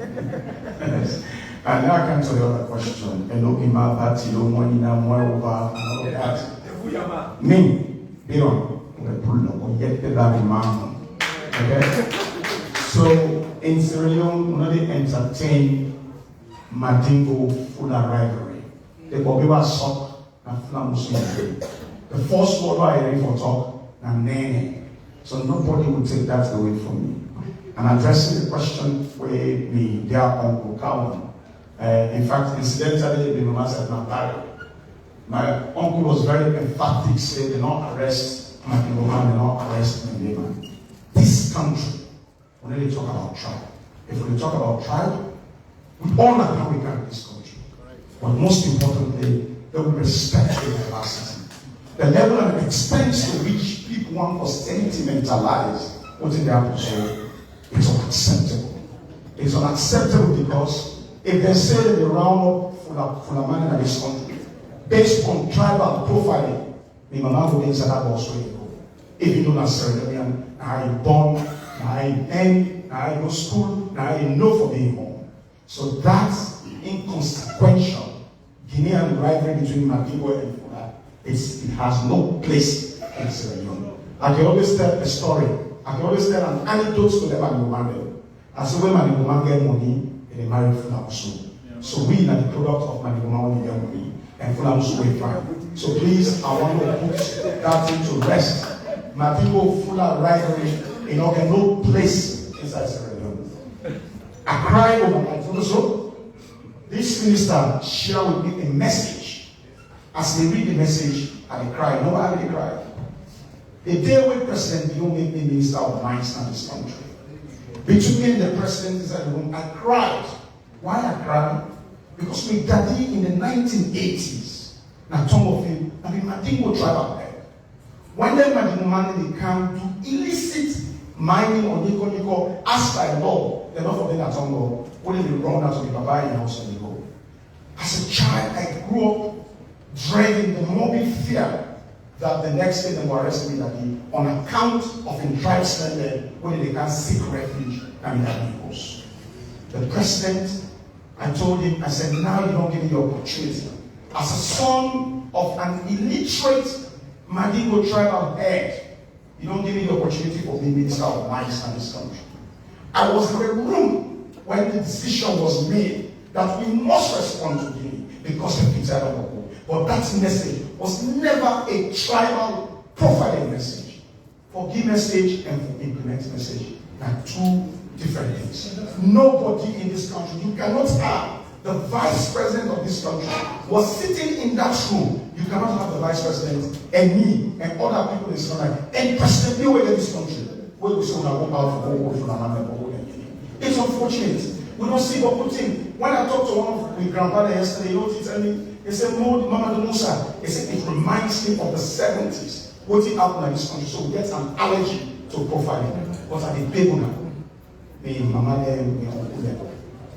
Yes. And now I come to the other question. Elokima, Batilo, Monina, Moeva, and all of that. Me, Biron, get the baby mom. Okay? So in Sierra Leone, we only entertain Madingo Fula rivalry. The Bobiwa Sok and Fula Muslim. The first word I hear for talk and Nene. So nobody will take that away from me. I'm addressing the question where their uncle Calvin. In fact, incidentally, the mama said not married. My uncle was very emphatic, saying they not arrest my woman, they not arrest my neighbor. This country, when they talk about tribe, if we talk about tribe, we all know how we got this country. But most importantly, they will respect the diversity. The level of expense to which people want to sentimentalize what's in their episode is unacceptable. It's unacceptable because if they say that they round up for the man in this country, based on tribal profiling, the mama will inside that also go. If you don't have ceremonial, now you born, now you end, now you go to school, now you know for being home. So that's inconsequential. Guinean rivalry between Madibo and Fula, it has no place in Sierra Leone. I can always tell a story. I can always tell an anecdote to them and Mumande. I say when Maniguma get money, they marry Fula Musu. So we are the product of Maniguma when they get money, and Fula Musu will fine. So please, I want to put that into rest. Madibo Fula rivalry, you know, there's no place inside Sierra Leone. I cried overnight. So this minister shared with me a message. As they read the message, I cried. No, I really cried. The day when President Leone made me Minister of Mines in this country, between me and the president inside the room, I cried. Why I cried? Because my daddy in the 1980s, na some of you, I mean, Madingo tribal head. When they Madingo money they come to illicit mining or Nico, as by law, they're not for them at Tongo, only they run out of the Baba in house and they go. As a child, I grew up dreading the morbid fear that the next day they will arrest me on account of entrapment when they can't seek refuge and their vehicles. The president, I told him, I said, now you don't give me the opportunity. As a son of an illiterate Madigo tribal head, you don't give me the opportunity for being Minister of Mines in this country. I was in the room when the decision was made that we must respond to Guinea because of Peter Adamo. But that message was never a tribal profiling message. Forgive message and for implement message are two different things. Nobody in this country, you cannot have the vice president of this country was sitting in that room. You cannot have the vice president and me and other people in this country and President Leone in this country. Where we say we go out for war for the it's unfortunate. We don't see what Putin. When I talked to one of my grandfather yesterday, you know what he told me? He said, Mama Musa, he said, it reminds me of the 70s. What happened in this country? So we get an allergy to profiling. But at the people now,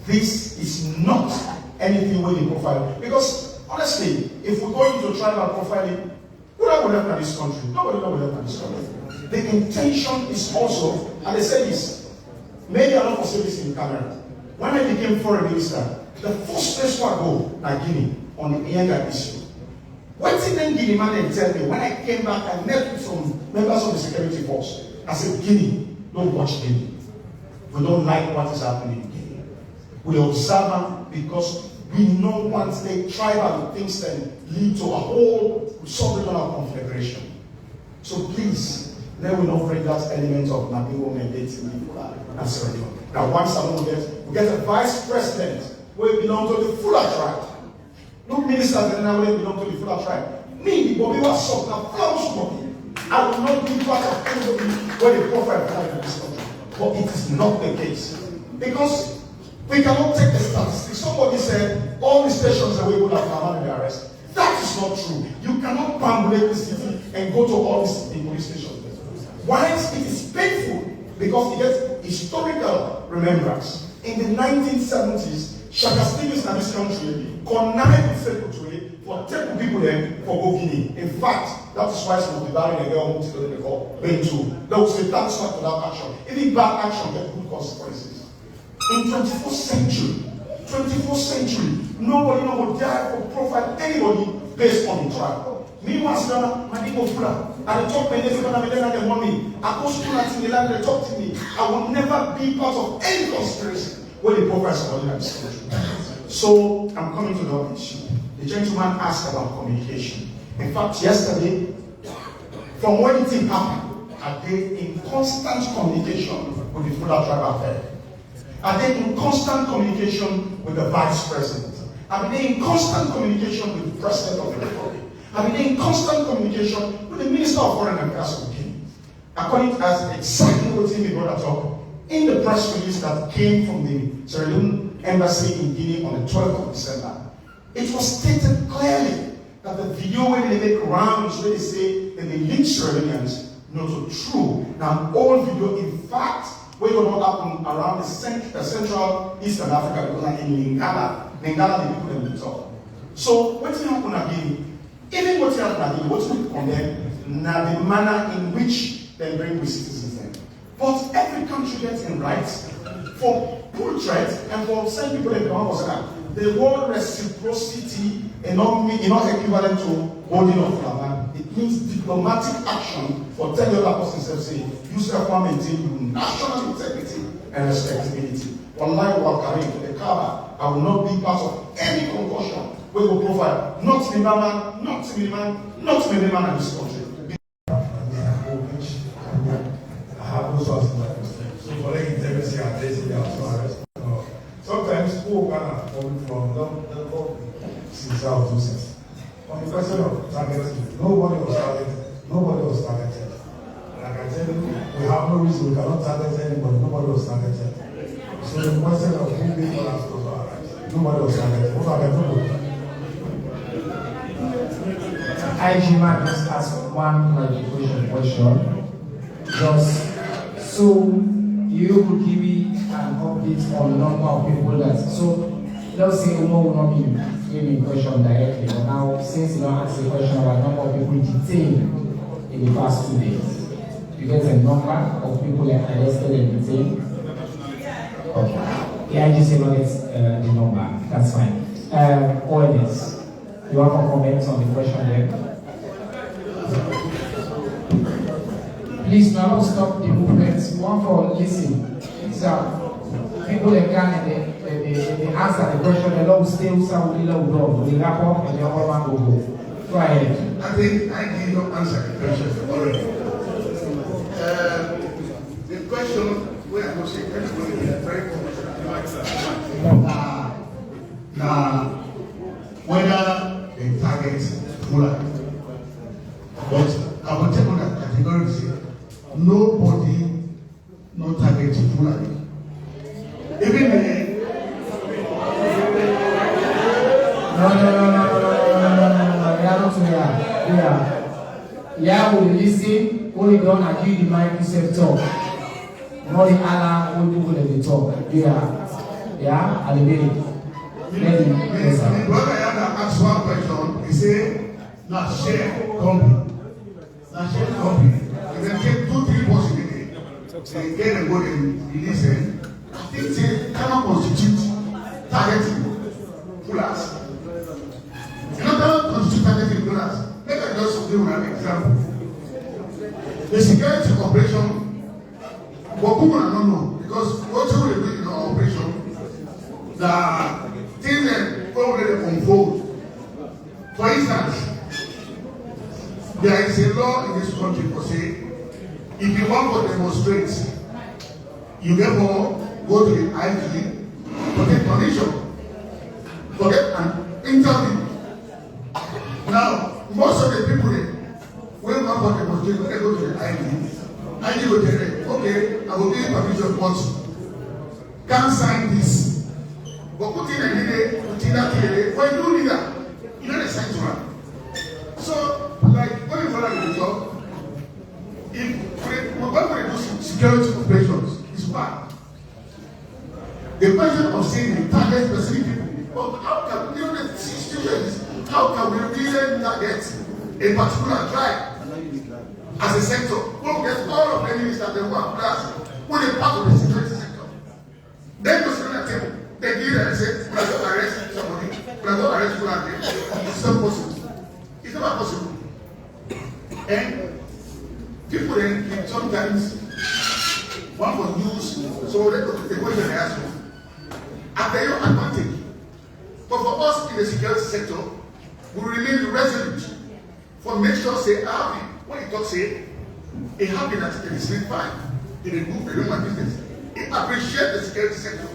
this is not anything where they profile. Because honestly, if we go into tribal profiling, who will left in this country? Nobody will left in this country. The intention is also, and they say this, maybe I don't say this in camera. When I became foreign minister, the first place where I go, na Guinea, on the Iyenga issue. What did then Guinea man tell me? When I came back, I met with some members of the security force. I said, Guinea, don't watch Guinea. We don't like what is happening in Guinea. We observe them because we know once they tribal things then lead to a whole sovereign confederation. So please, let me not bring that element of Madigo mandating and Sierra Leone. Now once we get a vice president who belong to the Fula tribe. No ministers that now belong to the Fula tribe. Me, the Bobby was soft, now flowers Bobby. I will not be part of anybody where the profile tribe in this country. But it is not the case. Because we cannot take the statistics. Somebody said all the stations away would have come under arrest. That is not true. You cannot perambulate the city and go to all the police stations. Whilst it is painful because it gets historical remembrance. In the 1970s, Shaka Stevens in this country connived with Secretary for taking people there for go Guinea. In fact, that is why some of the barrier they go to the call went to. They will say that's not without action. Even bad action get good consequences. In 24th century, nobody would dare to profile anybody based on the tribe. Me once Madigo Fula. At the top, they want me. I go to in the land, they talk to me. I will never be part of any conspiracy where they profile somebody in this country. So I'm coming to the issue. The gentleman asked about communication. In fact, yesterday, from when it happened, are they in constant communication with the Fula tribal head? Are they in constant communication with the vice president? Are they in constant communication with the president of the republic? Are they in constant communication with the Minister of Foreign Affairs of Guinea? According to as exactly what he brought up in the press release that came from the Sierra Leone embassy in Guinea on the 12th of December, it was stated clearly that the video where they make rounds where they say that they lynch Sierra Leoneans, not so true. Now, all video, in fact, where you not happen around the central Eastern Africa, because in Lingala, the people them talk. So what's happen again? Even what's happen again, what we condemn, now the manner in which they bring with citizens then. But every country gets in rights for portrait and for send people in the the word reciprocity is not equivalent to holding of land. It means diplomatic action for telling the other person say, you self maintain your national integrity and respectability. Wallahi wa kareem to the Kaaba, I will not be part of any concussion where we provide not to man, not to man, not to man in this country.
I have no source in my so for the integrity and raising the arrest. Sometimes people can come from the since out to since. On the question of targeting, nobody was targeted. And I can tell you, we have no reason we cannot target anybody, nobody was targeted. So the question of who paid for us was all right. Nobody was targeted. What I can do?
IG might just ask one clarification question. Just so you could give me an update on the number of people that let's say Umo will not be giving question directly, but now since you don't ask the question about number of people detained in the past 2 days, you get a number of people that are arrested and detained. Okay. The IG say not get the number. That's fine. ONS, you have a comment on the question there? Please do not stop the movement. We want for listen. People in Ghana, they answer the question, the law will stay, will wrap up, and the other one will go. Go ahead.
I think I did not answer the question already. The question, where I was saying, is very important. Now, whether they target Fulani. But I will tell you that categorically, nobody not targeting Fulani. Even the
Yeah, we listen, only don't agree the mind to talk. Not the other only people that they talk. Yeah, and the baby.
The brother asked one question, he said, now share company. Now share company. If they take 2-3 balls in a day, they get and go and release them. I think they cannot constitute targeting Fullers. It cannot constitute targeting Fullers. Let us just give an example. The security operation, but people don't know because what you will do in our operation, the things that already unfold. For instance, there is a law in this country for say, if you want to demonstrate, you therefore go to the IG for the permission, forget an interview. Now, most of the people when one for demonstrate, when they go to the IG will tell them, okay, I will give you permission once. Can't sign this. But put in a minute, put in that day, when you do that, you don't sign to her. So, like, when you follow the job, when we do security operations, it's bad. The question of saying we target specific people, but how can we, the situations, how can we really target a particular tribe as a sector? We'll get all of the enemies that they want plus when they're part of the security sector. Then go sit on the table. They give it and say, we are going to arrest somebody, we are going to arrest people. It's not possible. It's not possible. And people then sometimes one was used, so the question I ask you, at their own advantage. But for us in the security sector, we remain resolute for make sure say happy. When you talk say a happy that it is fine in a good human business. It appreciate the security sector.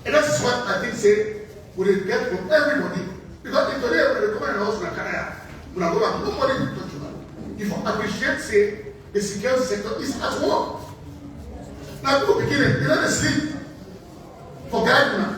And that is what I think say we will get from everybody. Because if today when they come in the house in Canada, we are going nobody will touch you. If you appreciate say the security sector is at work. Now people begin they don't sleep for guidance.